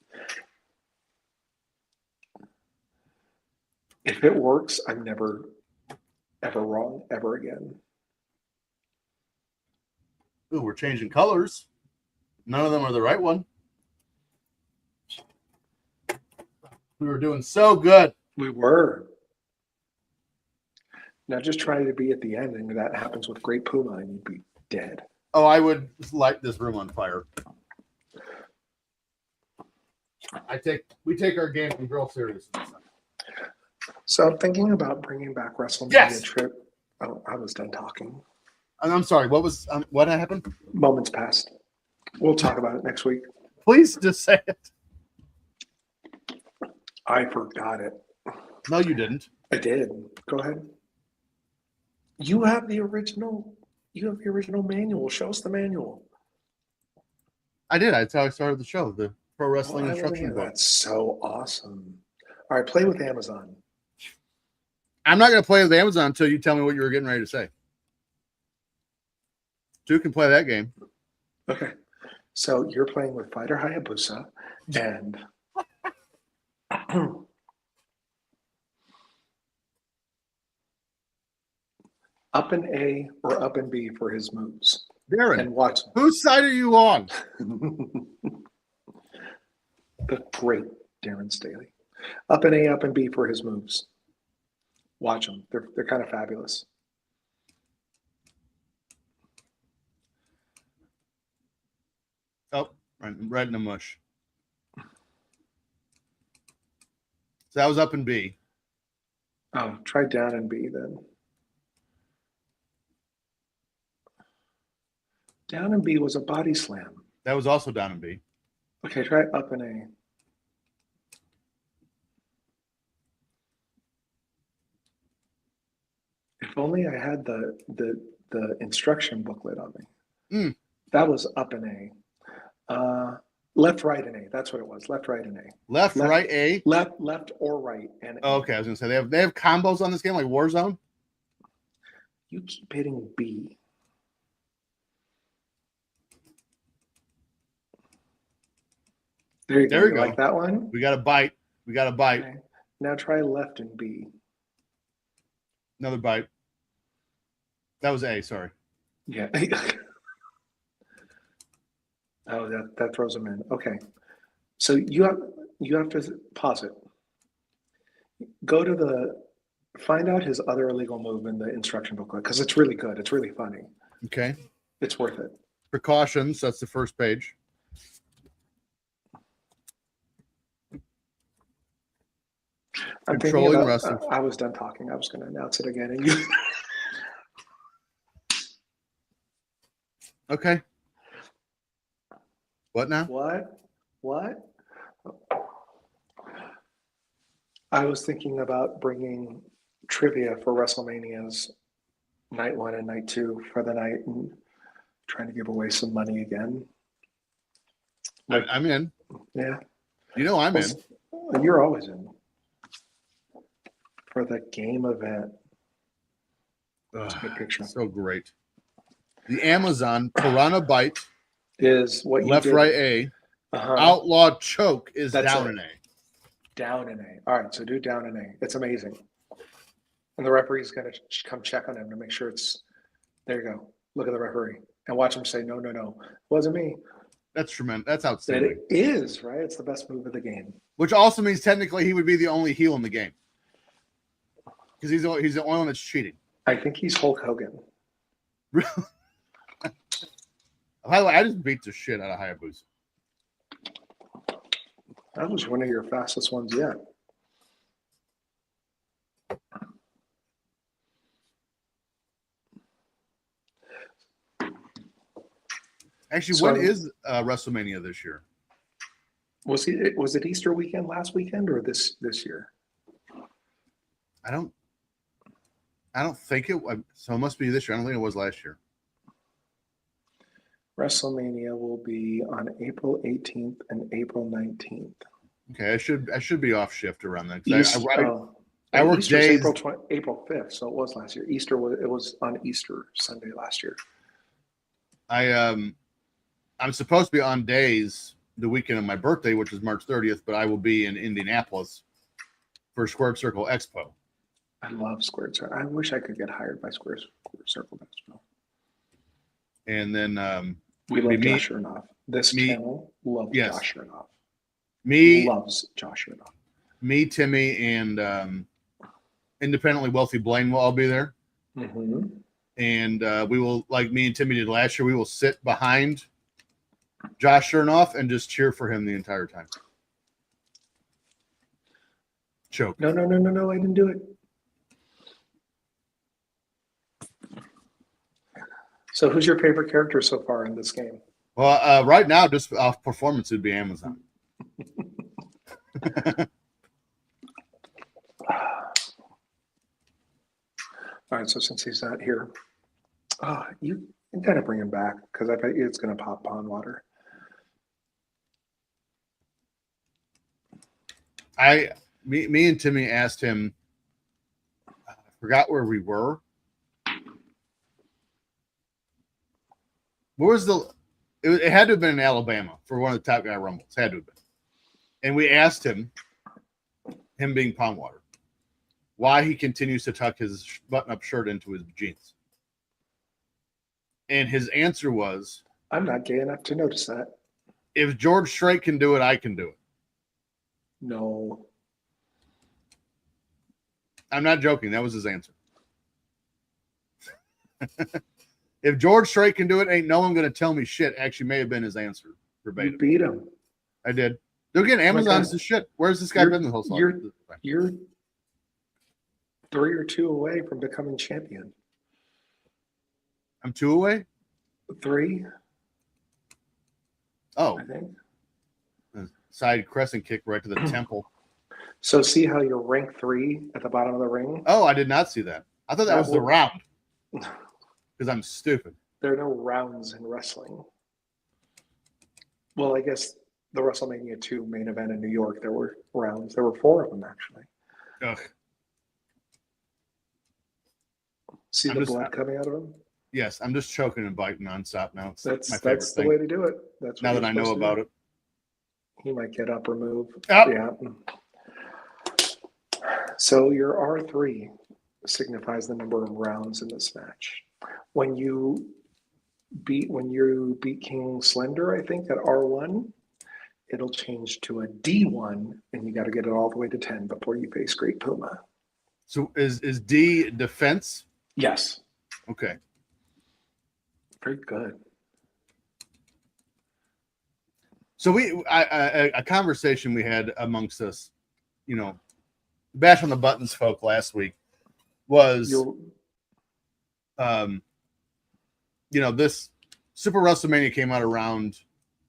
If it works, I'm never, ever wrong ever again. Ooh, we're changing colors. None of them are the right one. We were doing so good. We were. Now just try to be at the end, and that happens with Great Puma, and you'd be dead. Oh, I would light this room on fire. We take our game real serious. So I'm thinking about bringing back WrestleMania Yes! Trip. Oh, I was done talking. I'm sorry. What happened? Moments passed. We'll talk about it next week. Please just say it. I forgot it. No, you didn't. I did. Go ahead. You have the original. You have the original manual. Show us the manual. I did. That's how I started the show. The Pro Wrestling Instruction Book. That's so awesome. All right, play with Amazon. I'm not going to play with Amazon until you tell me what you were getting ready to say. Two can play that game. Okay. So you're playing with Fighter Hayabusa and up in A or up in B for his moves. Darren, and watch. whose side are you on? The great Darren Staley. Up and A, up and B for his moves. Watch them. They're kind of fabulous. Oh, right in the mush. So that was up and B. Oh, try down and B then. Down and B was a body slam. That was also down and B. Okay, try up and A. If only I had the instruction booklet on me. Mm. That was up and A. Left, right, and A. That's what it was. Left, right, and A. Left, right, A. Left or right. And Oh, okay, I was gonna say they have combos on this game like Warzone. You keep hitting B. There you go. There you go. Like that one? We got a bite. Okay. Now try left and B. Another bite. That was A. Sorry. Yeah. Oh, that throws him in. Okay. So you have to pause it. Go to find out his other illegal move in the instruction booklet because it's really good. It's really funny. Okay. It's worth it. Precautions. That's the first page. I'm Controlling thinking wrestling. about, I was done talking. I was going to announce it again, and you. Okay. What now? What? I was thinking about bringing trivia for WrestleManias night 1 and night 2 for the night and trying to give away some money again. I'm in. Yeah. You know I'm in. You're always in. For the game event. That's a good picture. So great. The Amazon Piranha Bite Is what you left, did. right, A. Uh-huh. Outlaw Choke is That's down it. in A. Down in A. All right, so do down in A. It's amazing. And the referee's going to come check on him to make sure it's, there you go. Look at the referee and watch him say, no, it wasn't me. That's tremendous. That's That outstanding. it is, right? It's the best move of the game. Which also means technically he would be the only heel in the game. Because he's the only one that's cheating. I think he's Hulk Hogan. By the way, I just beat the shit out of Hayabusa. That was one of your fastest ones yet. Actually, So- when is WrestleMania this year? Was it Easter weekend last weekend or this year? I don't think it. So it must be this year. I don't think it was last year. WrestleMania will be on April 18th and April 19th. Okay, I should be off shift around then. 'Cause I work Easter's days. April 5th, so it was last year. Easter was on Easter Sunday last year. I'm supposed to be on days the weekend of my birthday, which is March 30th, but I will be in Indianapolis for Squared Circle Expo. I love Squared Circle. I wish I could get hired by Squared Circle Expo. And then We love me- Josh Chernoff. This me- channel loves yes. Josh Chernoff. Loves Josh Chernoff. me, Timmy, and independently wealthy Blaine will all be there. Mm-hmm. And we will, like me and Timmy did last year, we will sit behind Josh Chernoff and just cheer for him the entire time. Choke. No, I didn't do it. So who's your favorite character so far in this game? Well, right now, just off performance, it'd be Amazon. All right, so since he's not here, you got to bring him back because I bet you it's going to pop pond water. Me and Timmy asked him, I forgot where we were. Where was it had to have been in Alabama for one of the Top Guy Rumbles. Had to have been. And we asked him being Pond Water, why he continues to tuck his button-up shirt into his jeans. And his answer was, I'm not gay enough to notice that. if George Strait can do it, I can do it. No. I'm not joking. That was his answer. If George Strait can do it, ain't no one going to tell me shit. Actually, may have been his answer You verbatim. beat him. I did. Look at Amazon's the shit. Where's this guy been the whole time? You're 3 or 2 away from becoming champion. I'm 2 away? 3, Oh, I think. side crescent kick right to the temple. So see how you're rank 3 at the bottom of the ring? Oh, I did not see that. I thought that was the round. Because I'm stupid. There are no rounds in wrestling. Well, I guess the WrestleMania 2 main event in New York, there were rounds. There were 4 of them, actually. Ugh. See the blood coming out of them? Yes, I'm just choking and biting nonstop now. It's That's my favorite the thing. way to do it. That's Now that I know about it. He might get up or move. Oh. Yeah. So your R3 signifies the number of rounds in this match. When you beat King Slender, I think, at R1, it'll change to a D1, and you got to get it all the way to 10 before you face Great Puma. So is D defense? Yes. Okay. Very good. So a conversation we had amongst us, Bash on the Buttons folk last week was, this Super WrestleMania came out around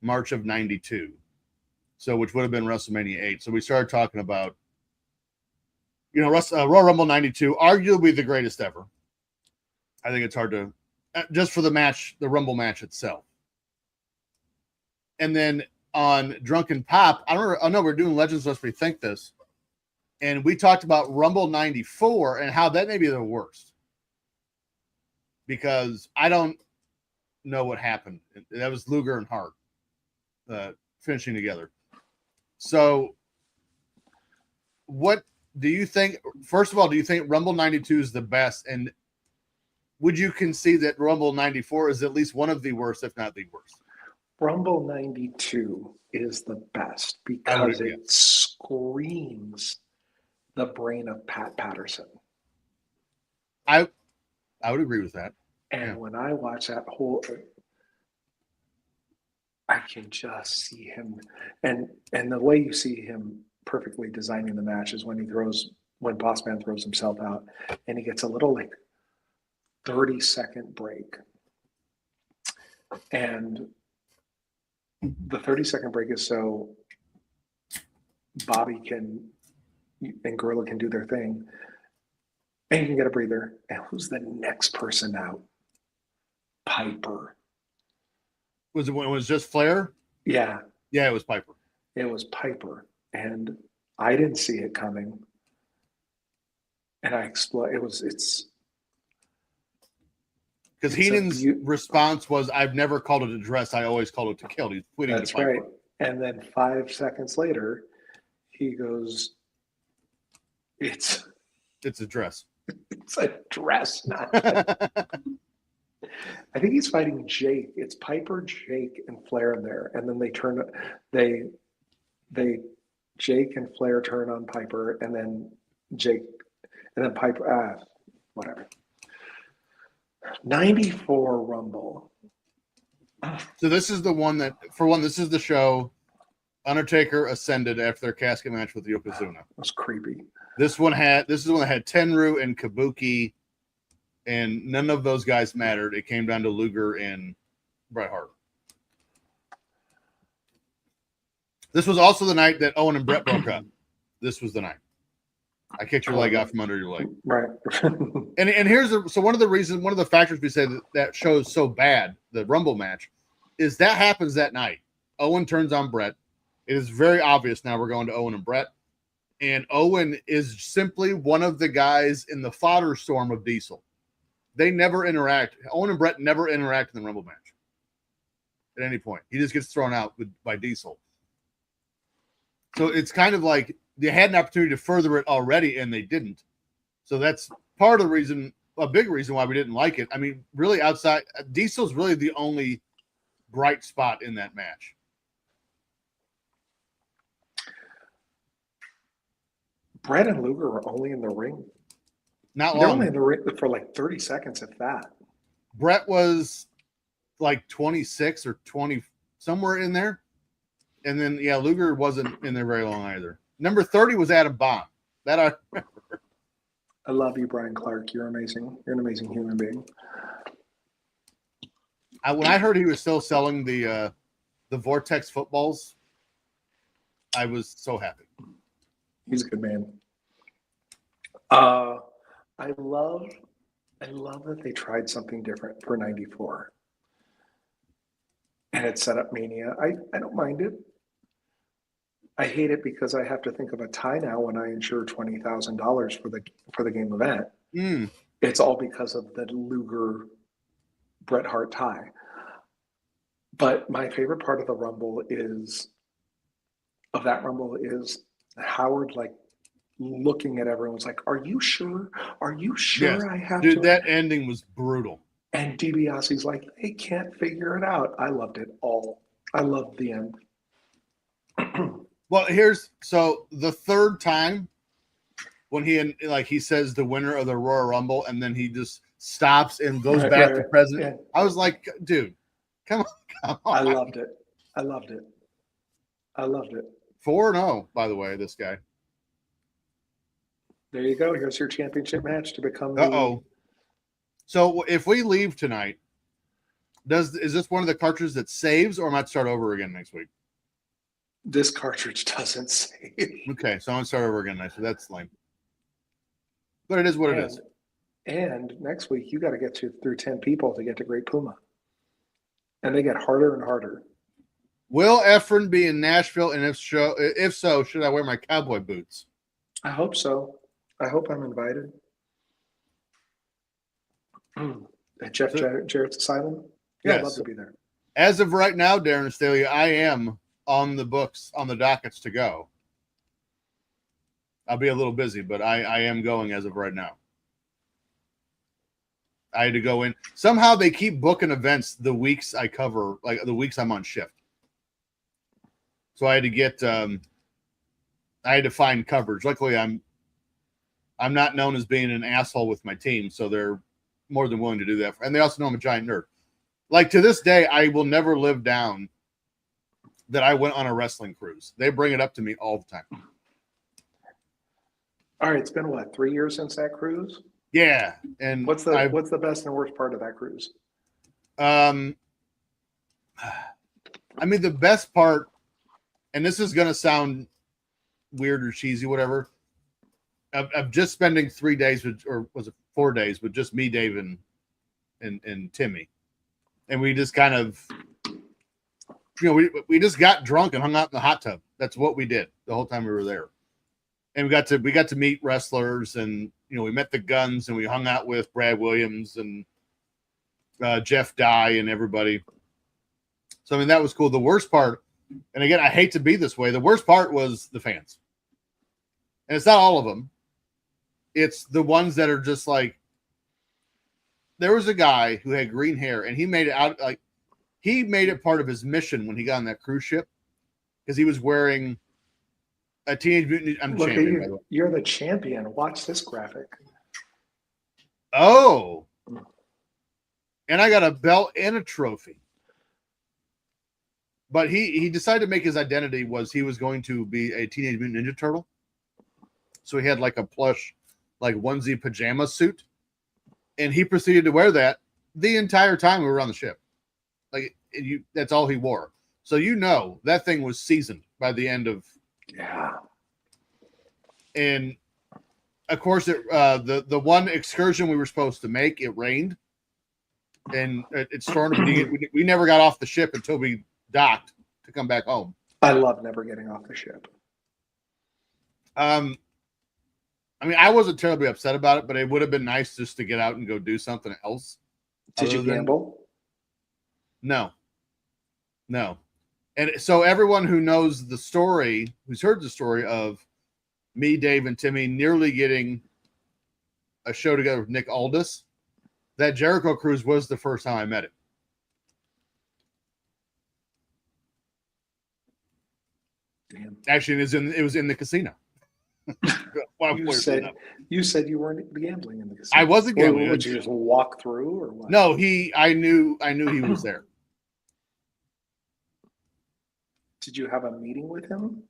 March of '92, so which would have been WrestleMania 8. So we started talking about, Royal Rumble '92, arguably the greatest ever. I think it's hard to, just for the match, the Rumble match itself. And then on Drunken Pop, I know we're doing Legends Lest We Think This, and we talked about Rumble '94 and how that may be the worst, because I don't know what happened. That was Luger and Hart finishing together. So what do you think? First of all, do you think Rumble '92 is the best? And would you concede that Rumble '94 is at least one of the worst, if not the worst? Rumble '92 is the best because it screams the brain of Pat Patterson. I would agree with that. And when I watch that whole, I can just see him, and the way you see him perfectly designing the match is when Boss Man throws himself out, and he gets a little 30-second break, and the 30-second break is so Bobby and Gorilla can do their thing, and you can get a breather. And who's the next person out? Piper. Was it when it was just Flair? Yeah. Yeah, it was Piper. It was Piper. And I didn't see it coming. And it's because Heenan's response was, "I've never called it a dress. I always call it to kill." He's tweeting. That's right. And then 5 seconds later, he goes, It's a dress. It's a dress, not. I think he's fighting Jake. It's Piper, Jake, and Flair in there, and then Jake and Flair turn on Piper, and then Piper. Whatever. '94 Rumble. So this is the one that, this is the show Undertaker ascended after their casket match with Yokozuna. It was creepy. This is the one that had Tenryu and Kabuki, and none of those guys mattered. It came down to Luger and Bret Hart. This was also the night that Owen and Bret broke up. This was the night. I kicked your leg out from under your leg. Right. and here's one of the factors we say that show is so bad, the Rumble match, is that happens that night. Owen turns on Bret. It is very obvious now we're going to Owen and Bret. And Owen is simply one of the guys in the fodder storm of Diesel. They never interact. Owen and Bret never interact in the Rumble match at any point. He just gets thrown out by Diesel. So it's kind of like they had an opportunity to further it already, and they didn't. So that's part of the reason a big reason why we didn't like it. I mean, really, outside Diesel's really the only bright spot in that match. Brett and Luger were only in the ring. Not They're long. only in the ring for like 30 seconds, if that. Brett was like 26 or 20, somewhere in there. And then, yeah, Luger wasn't in there very long either. Number 30 was Adam Bomb. That I remember. I love you, Brian Clark. You're amazing. You're an amazing human being. When I heard he was still selling the Vortex footballs, I was so happy. He's a good man. I love that they tried something different for 94. And it set up Mania. I don't mind it. I hate it because I have to think of a tie now when I insure $20,000 for the game event. It's all because of the Luger Bret Hart tie. But my favorite part of the Rumble is Howard like looking at everyone's like, "Are you sure? Are you sure Yes. I have Dude, to?" that ending was brutal. And DiBiase's like, "They can't figure it out." I loved it all. I loved the end. Well, so the third time when he says the winner of the Royal Rumble, and then he just stops and goes back to president. Yeah. I was like, dude, come on. I loved it. 4-0, by the way, this guy. There you go. Here's your championship match to become. So if we leave tonight, is this one of the cartridges that saves, or am I to start over again next week? This cartridge doesn't save. Okay, so I'm gonna start over again next week. That's lame. But it is what it is. And next week you got to get through 10 people to get to Great Puma. And they get harder and harder. Will Efren be in Nashville? And if so, should I wear my cowboy boots? I hope so. I hope I'm invited. At Jeff Jarrett's Asylum? Yeah, Yes. I'd love to be there. As of right now, Darren Staley, I am on the books, on the dockets to go. I'll be a little busy, but I am going as of right now. I had to go in. Somehow they keep booking events the weeks I cover, like the weeks I'm on shift. So I had to find coverage. Luckily, I'm not known as being an asshole with my team, so they're more than willing to do that. And they also know I'm a giant nerd. Like, to this day, I will never live down that I went on a wrestling cruise. They bring it up to me all the time. All right, it's been what, 3 years since that cruise? Yeah. And what's the best and worst part of that cruise? I mean, the best part, and this is going to sound weird or cheesy, whatever, of just spending 3 days with, or was it 4 days with just me, Dave, and Timmy. And we just kind of, we just got drunk and hung out in the hot tub. That's what we did the whole time we were there. And we got to meet wrestlers, and we met the Guns, and we hung out with Brad Williams and Jeff Dye and everybody. So I mean, that was cool. The worst part, and again, I hate to be this way, the worst part was the fans. And it's not all of them. It's the ones that are just like, there was a guy who had green hair, and he made it part of his mission when he got on that cruise ship, because he was wearing a Teenage Mutant. I'm Look champion, at by the you. way. You're the champion. Watch this graphic. Oh. And I got a belt and a trophy. But he decided to make his identity was he was going to be a Teenage Mutant Ninja Turtle. So he had like a plush, like onesie pajama suit. And he proceeded to wear that the entire time we were on the ship. Like, that's all he wore. So that thing was seasoned by the end of. Yeah. And of course, the one excursion we were supposed to make, it rained, and it stormed. We never got off the ship until we docked to come back home. I love never getting off the ship. I mean, I wasn't terribly upset about it, but it would have been nice just to get out and go do something else. Did you gamble? No. And so everyone who knows the story, who's heard the story of me, Dave, and Timmy nearly getting a show together with Nick Aldis, that Jericho cruise was the first time I met him. Damn. Actually, it was in the casino. Well, You said you weren't gambling in the casino. I wasn't gambling. Would you just walk through or what? No, I knew he was there. Did you have a meeting with him?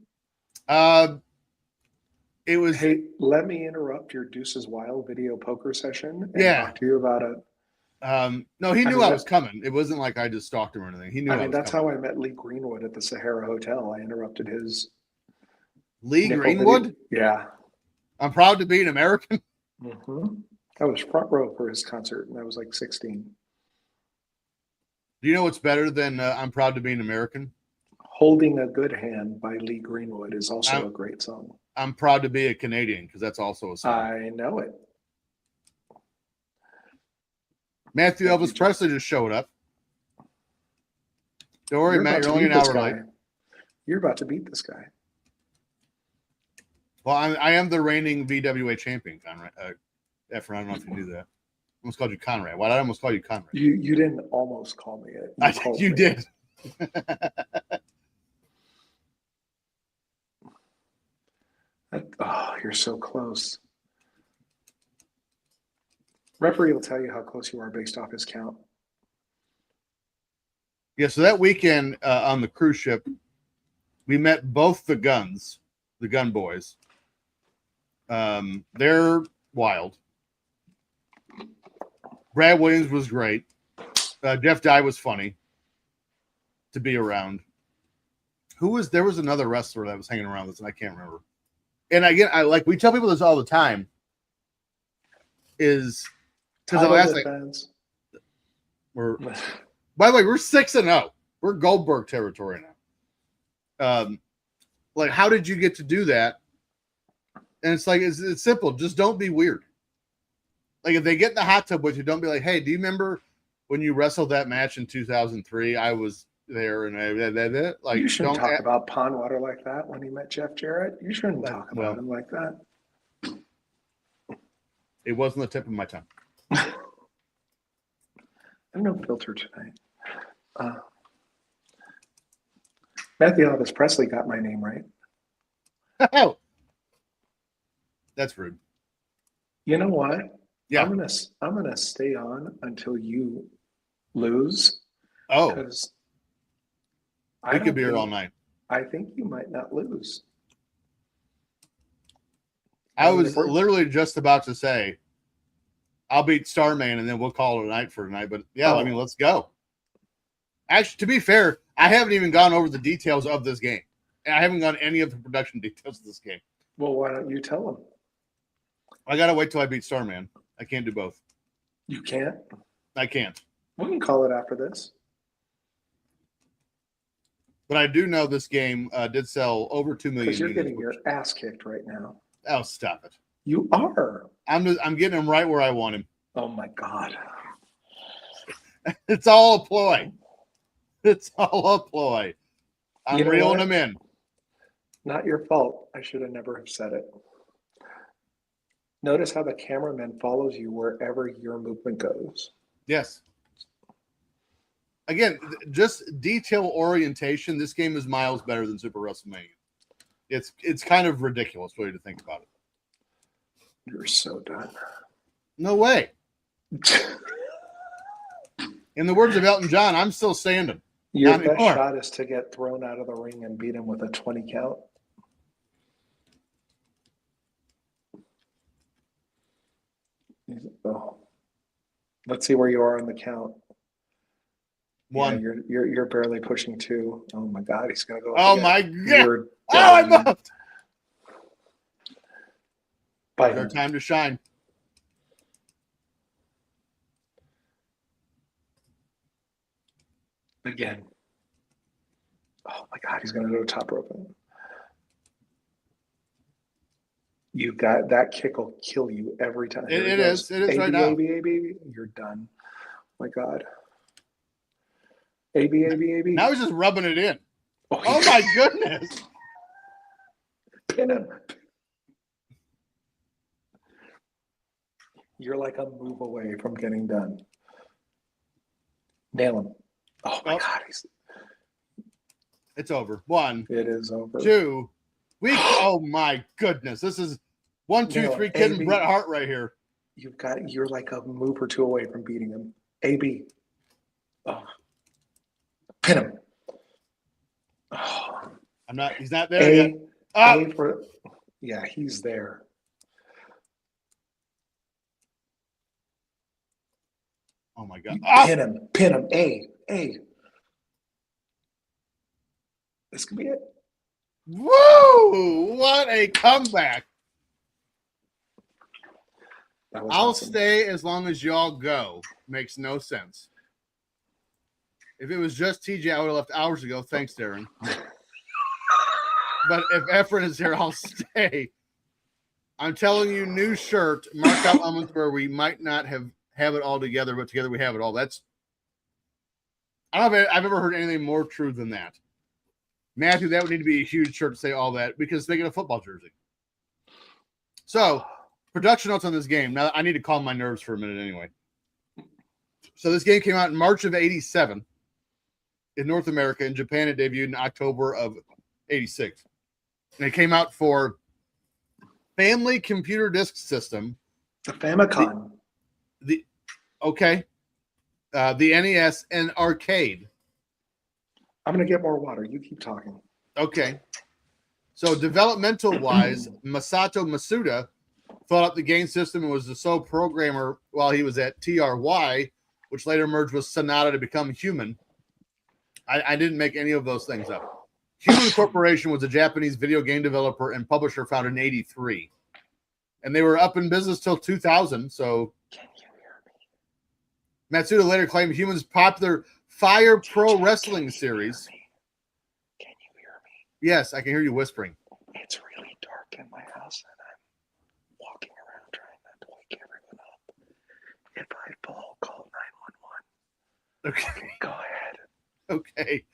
It was. Hey, let me interrupt your Deuces Wild video poker session and Yeah. talk to you about it. No, he knew I was coming. It wasn't like I just stalked him or anything. He knew I was that's coming. how I met Lee Greenwood at the Sahara Hotel. I interrupted his Lee nickel Greenwood? video. Yeah. I'm proud to be an American. Mm-hmm. I was front row for his concert, and I was like 16. Do you know what's better than I'm proud to be an American? Holding a Good Hand by Lee Greenwood is also a great song. I'm proud to be a Canadian because that's also a song. I know it. Matthew Elvis Presley just showed up. Don't worry, Matt, you're only an hour late. You're about to beat this guy. Well, I am the reigning VWA champion, Conrad. Efren, I don't know if you knew that. I almost called you Conrad. Why did I almost call you Conrad? You didn't almost call me it. You did. Oh, you're so close. Referee will tell you how close you are based off his count. Yeah, so that weekend on the cruise ship, we met both the gun boys. They're wild. Brad Williams was great. Jeff Dye was funny to be around. There was another wrestler that was hanging around with us, and I can't remember. And again, we tell people this all the time. Is because the last by the way, we're 6-0. We're Goldberg territory now. How did you get to do that? And it's simple. Just don't be weird. Like if they get in the hot tub with you, don't be like, hey, do you remember when you wrestled that match in 2003? I was there, and like you shouldn't talk about pond water like that when you met Jeff Jarrett. You shouldn't talk about him like that. It wasn't the tip of my tongue. I have no filter tonight. Matthew Elvis Presley got my name right. Oh, that's rude. You know what? Yeah, I'm gonna stay on until you lose. Oh, because I could be here all night. I think you might not lose. I was literally just about to say, I'll beat Starman and then we'll call it a night for tonight. But yeah, I mean, let's go. Actually, to be fair, I haven't even gone over the details of this game. And I haven't gone any of the production details of this game. Well, why don't you tell them? I got to wait till I beat Starman. I can't do both. You can't? I can't. We can call it after this. But I do know this game did sell over 2 million. Because you're getting your ass kicked right now. Oh, stop it. You are. I'm getting him right where I want him. Oh, my God. It's all a ploy. It's all a ploy. I'm reeling him in. Not your fault. I should have never have said it. Notice how the cameraman follows you wherever your movement goes. Yes. Again, just detail orientation. This game is miles better than Super WrestleMania. It's kind of ridiculous way to think about it. You're so done. No way. In the words of Elton John, I'm still standing. Your best shot is to get thrown out of the ring and beat him with a 20 count. Oh. Let's see where you are on the count. 1. Yeah, you're barely pushing 2. Oh my God, he's gonna go. Oh my God! Oh, I moved. Bye. Our time to shine. Again. Oh my God, he's gonna go top rope. You got that kick will kill you every time. It is right now. AB, you're done. Oh my God. AB. Now he's just rubbing it in. Oh my goodness. Pin him. You're like a move away from getting done. Nail him. Oh my God, It's over. 1, it is over. 2. Oh my goodness. This is 1, 2, Nail 3 it. kidding AB. Bret Hart right here. You're like a move or two away from beating him. AB. Oh. Pin him. Oh. He's not there yet. Yeah, he's there. Oh my God. Pin him. A. This could be it. Woo! What a comeback. I'll Awesome. stay as long as y'all go. Makes no sense. If it was just TJ, I would have left hours ago. Thanks, Darren. But if Efren is here, I'll stay. I'm telling you, new shirt, mark out moments where we might not have it all together, but together we have it all. I don't know if I've ever heard anything more true than that. Matthew, that would need to be a huge shirt to say all that because they get a football jersey. So, production notes on this game. Now, I need to calm my nerves for a minute anyway. So, this game came out in March of 87 in North America. In Japan, it debuted in October of 86. And it came out for Family Computer Disk System. The Famicom. The NES and arcade. I'm going to get more water. You keep talking. Okay. So developmental-wise, Masato Masuda thought up the game system and was the sole programmer while he was at TRY, which later merged with Sonata to become Human. I didn't make any of those things up. Human Corporation was a Japanese video game developer and publisher founded in 83. And they were up in business till 2000, so... Can you hear me? Matsuda later claimed Human's popular Fire Pro Wrestling series. Can you hear me? Yes, I can hear you whispering. It's really dark in my house and I'm walking around trying not to wake everyone up. If I fall, call 911. Okay. Go ahead. Okay.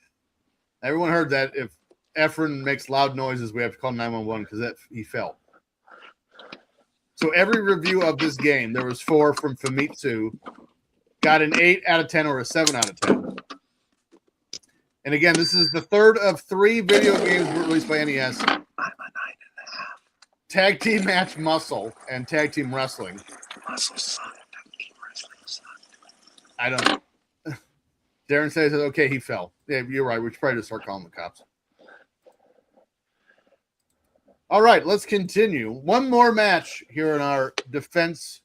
Everyone heard that. If Efren makes loud noises, we have to call 911 because he fell. So every review of this game, there was 4 from Famitsu, got an 8 out of 10 or a 7 out of 10. And again, this is the third of 3 video games released by NES. I'm a 9.5. Tag Team Match Muscle and Tag Team Wrestling. Muscle sucked. Tag Team Wrestling sucked. I don't. Darren says, okay, he fell. Yeah, you're right. We should probably just start calling the cops. All right, let's continue. One more match here in our defense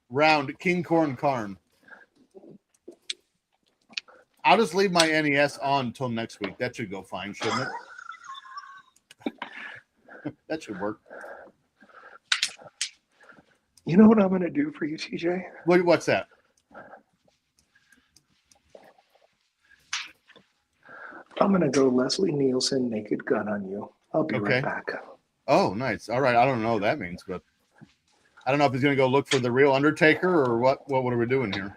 round, King Corn Karn. I'll just leave my NES on until next week. That should go fine, shouldn't it? That should work. You know what I'm going to do for you, TJ? What's that? I'm going to go Leslie Nielsen Naked Gun on you. I'll be Okay. right back. Oh, nice. All right. I don't know what that means, but I don't know if he's going to go look for the real Undertaker or what are we doing here?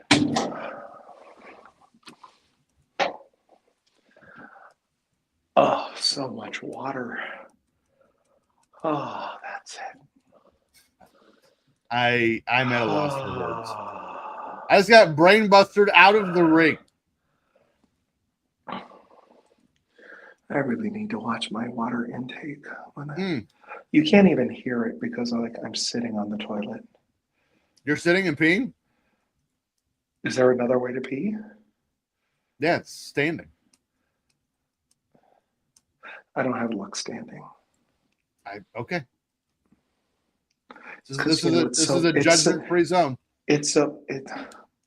Oh, so much water. Oh, that's it. I'm at a loss for words. Oh. I just got brain busted out of the ring. I really need to watch my water intake. You can't even hear it because I'm sitting on the toilet. You're sitting and peeing? Is there another way to pee? Yeah, it's standing. I don't have luck standing. Okay. This 'Cause, is a judgment-free zone.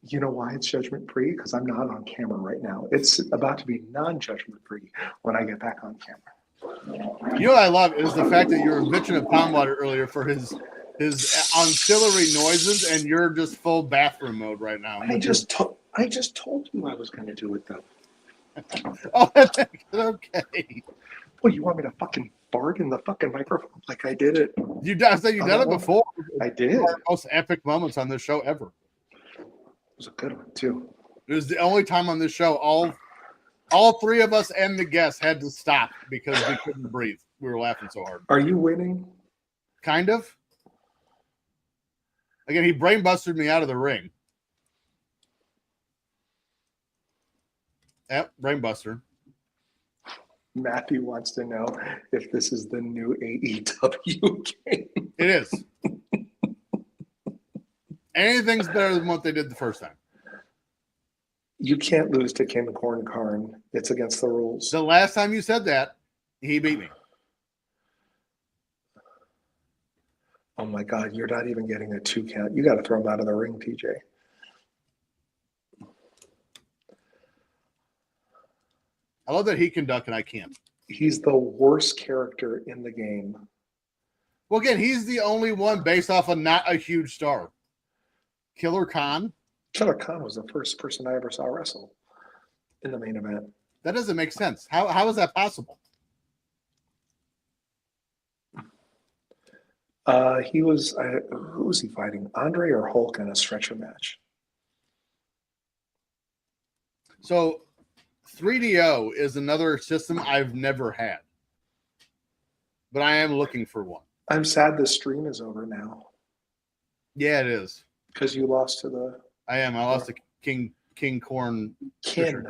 You know why it's judgment free? Because I'm not on camera right now. It's about to be non-judgment free when I get back on camera. You know what I love is the fact that you were bitching of Tom Water earlier for his ancillary noises, and you're just full bathroom mode right now. I just told you I was going to do it though. Oh, that's okay. Well, you want me to fucking fart in the fucking microphone like I did it? I said you've done it before. I did. One of the most epic moments on this show ever. It was a good one too. It was the only time on this show all 3 of us and the guests had to stop because we couldn't breathe. We were laughing so hard. Are you winning? Kind of. Again, he brainbusted me out of the ring. Yep, brainbuster. Matthew wants to know if this is the new AEW game. It is. Anything's better than what they did the first time. You can't lose to King Corn Karn. It's against the rules. The last time you said that, he beat me. Oh my God, you're not even getting a 2 count. You got to throw him out of the ring, TJ. I love that he can duck and I can't. He's the worst character in the game. Well, again, he's the only one based off of not a huge star. Killer Khan? Killer Khan was the first person I ever saw wrestle in the main event. That doesn't make sense. How is that possible? He was, who was he fighting? Andre or Hulk in a stretcher match? So 3DO is another system I've never had, but I am looking for one. I'm sad the stream is over now Yeah, it is. because you lost to the I am. I lost to King Corn, Kin.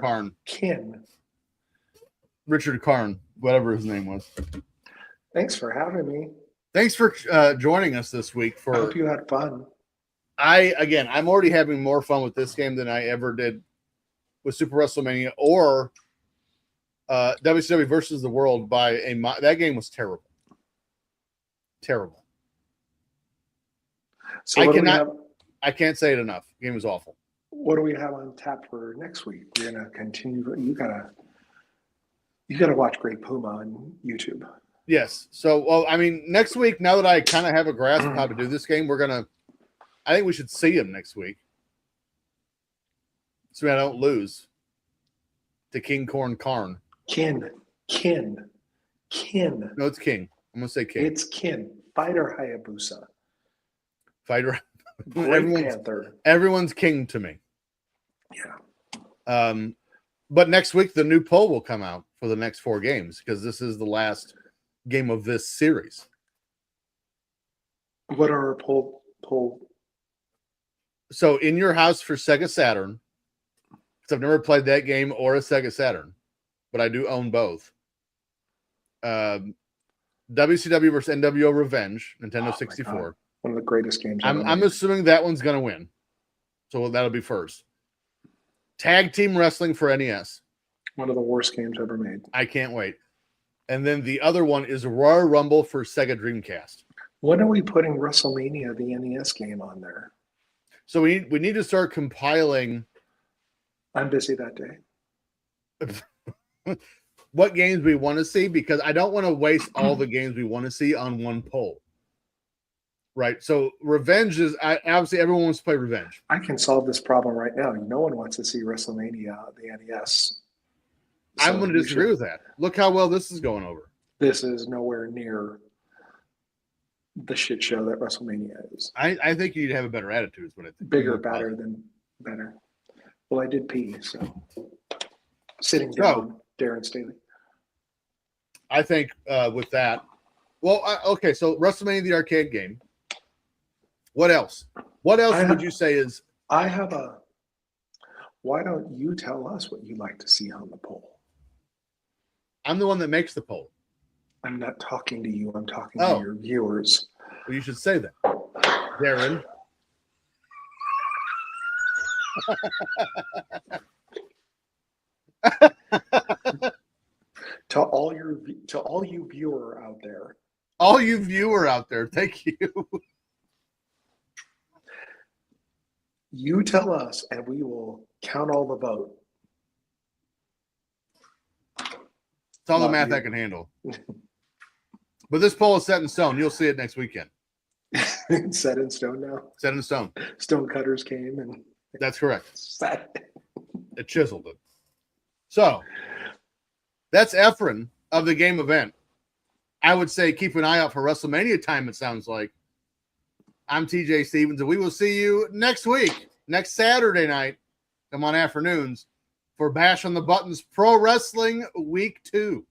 Richard Karn, whatever his name was. Thanks for having me. Thanks for joining us this week. I For hope you had fun. I'm already having more fun with this game than I ever did with Super WrestleMania or WCW versus the World. That game was terrible. Terrible. So I can't say it enough. The game was awful. what do we have on tap for next week? We're gonna continue. You gotta watch Great Puma on YouTube. Yes. So, well, I mean, next week, now that I kind of have a grasp of how to do this game, I think we should see him next week. So I don't lose to King Corn Karn. Kin. No, it's King. I'm going to say King. It's Kin. Fighter Hayabusa. Fighter. Black Panther. Everyone's king to me. Yeah. But next week, the new poll will come out for the next 4 games because this is the last game of this series. What are our poll? So in your house for Sega Saturn, because I've never played that game or a Sega Saturn, but I do own both. WCW versus NWO Revenge, Nintendo 64. One of the greatest games. I'm assuming that one's going to win. So that'll be first. Tag Team Wrestling for NES. One of the worst games ever made. I can't wait. And then the other one is Royal Rumble for Sega Dreamcast. When are we putting WrestleMania, the NES game, on there? So we need to start compiling. I'm busy that day. What games we want to see, because I don't want to waste all the games we want to see on one poll. Right. So Revenge is obviously everyone wants to play Revenge. I can solve this problem right now. No one wants to see WrestleMania, the NES. So I'm going to disagree with that. Look how well this is going over. This is nowhere near the shit show that WrestleMania is. I think you'd have a better attitude, is what I think. Bigger, better than better. Well, I did pee, so sitting down, Darren Staley. I think with that, okay, so WrestleMania, the arcade game. What else? What else would you say is? Why don't you tell us what you'd like to see on the poll? I'm the one that makes the poll. I'm not talking to you. I'm talking to your viewers. Well, you should say that, Darren. To all you viewer out there. All you viewer out there, thank you. You tell us, and we will count all the vote. It's all the math I can handle. But this poll is set in stone. You'll see it next weekend. Set in stone now. Set in stone. Stone cutters came and that's correct. set. It chiseled it. So that's Efren of the game event. I would say keep an eye out for WrestleMania time, it sounds like. I'm TJ Stevens, and we will see you next week, next Saturday night. Come on afternoons for Bash on the Buttons Pro Wrestling Week 2.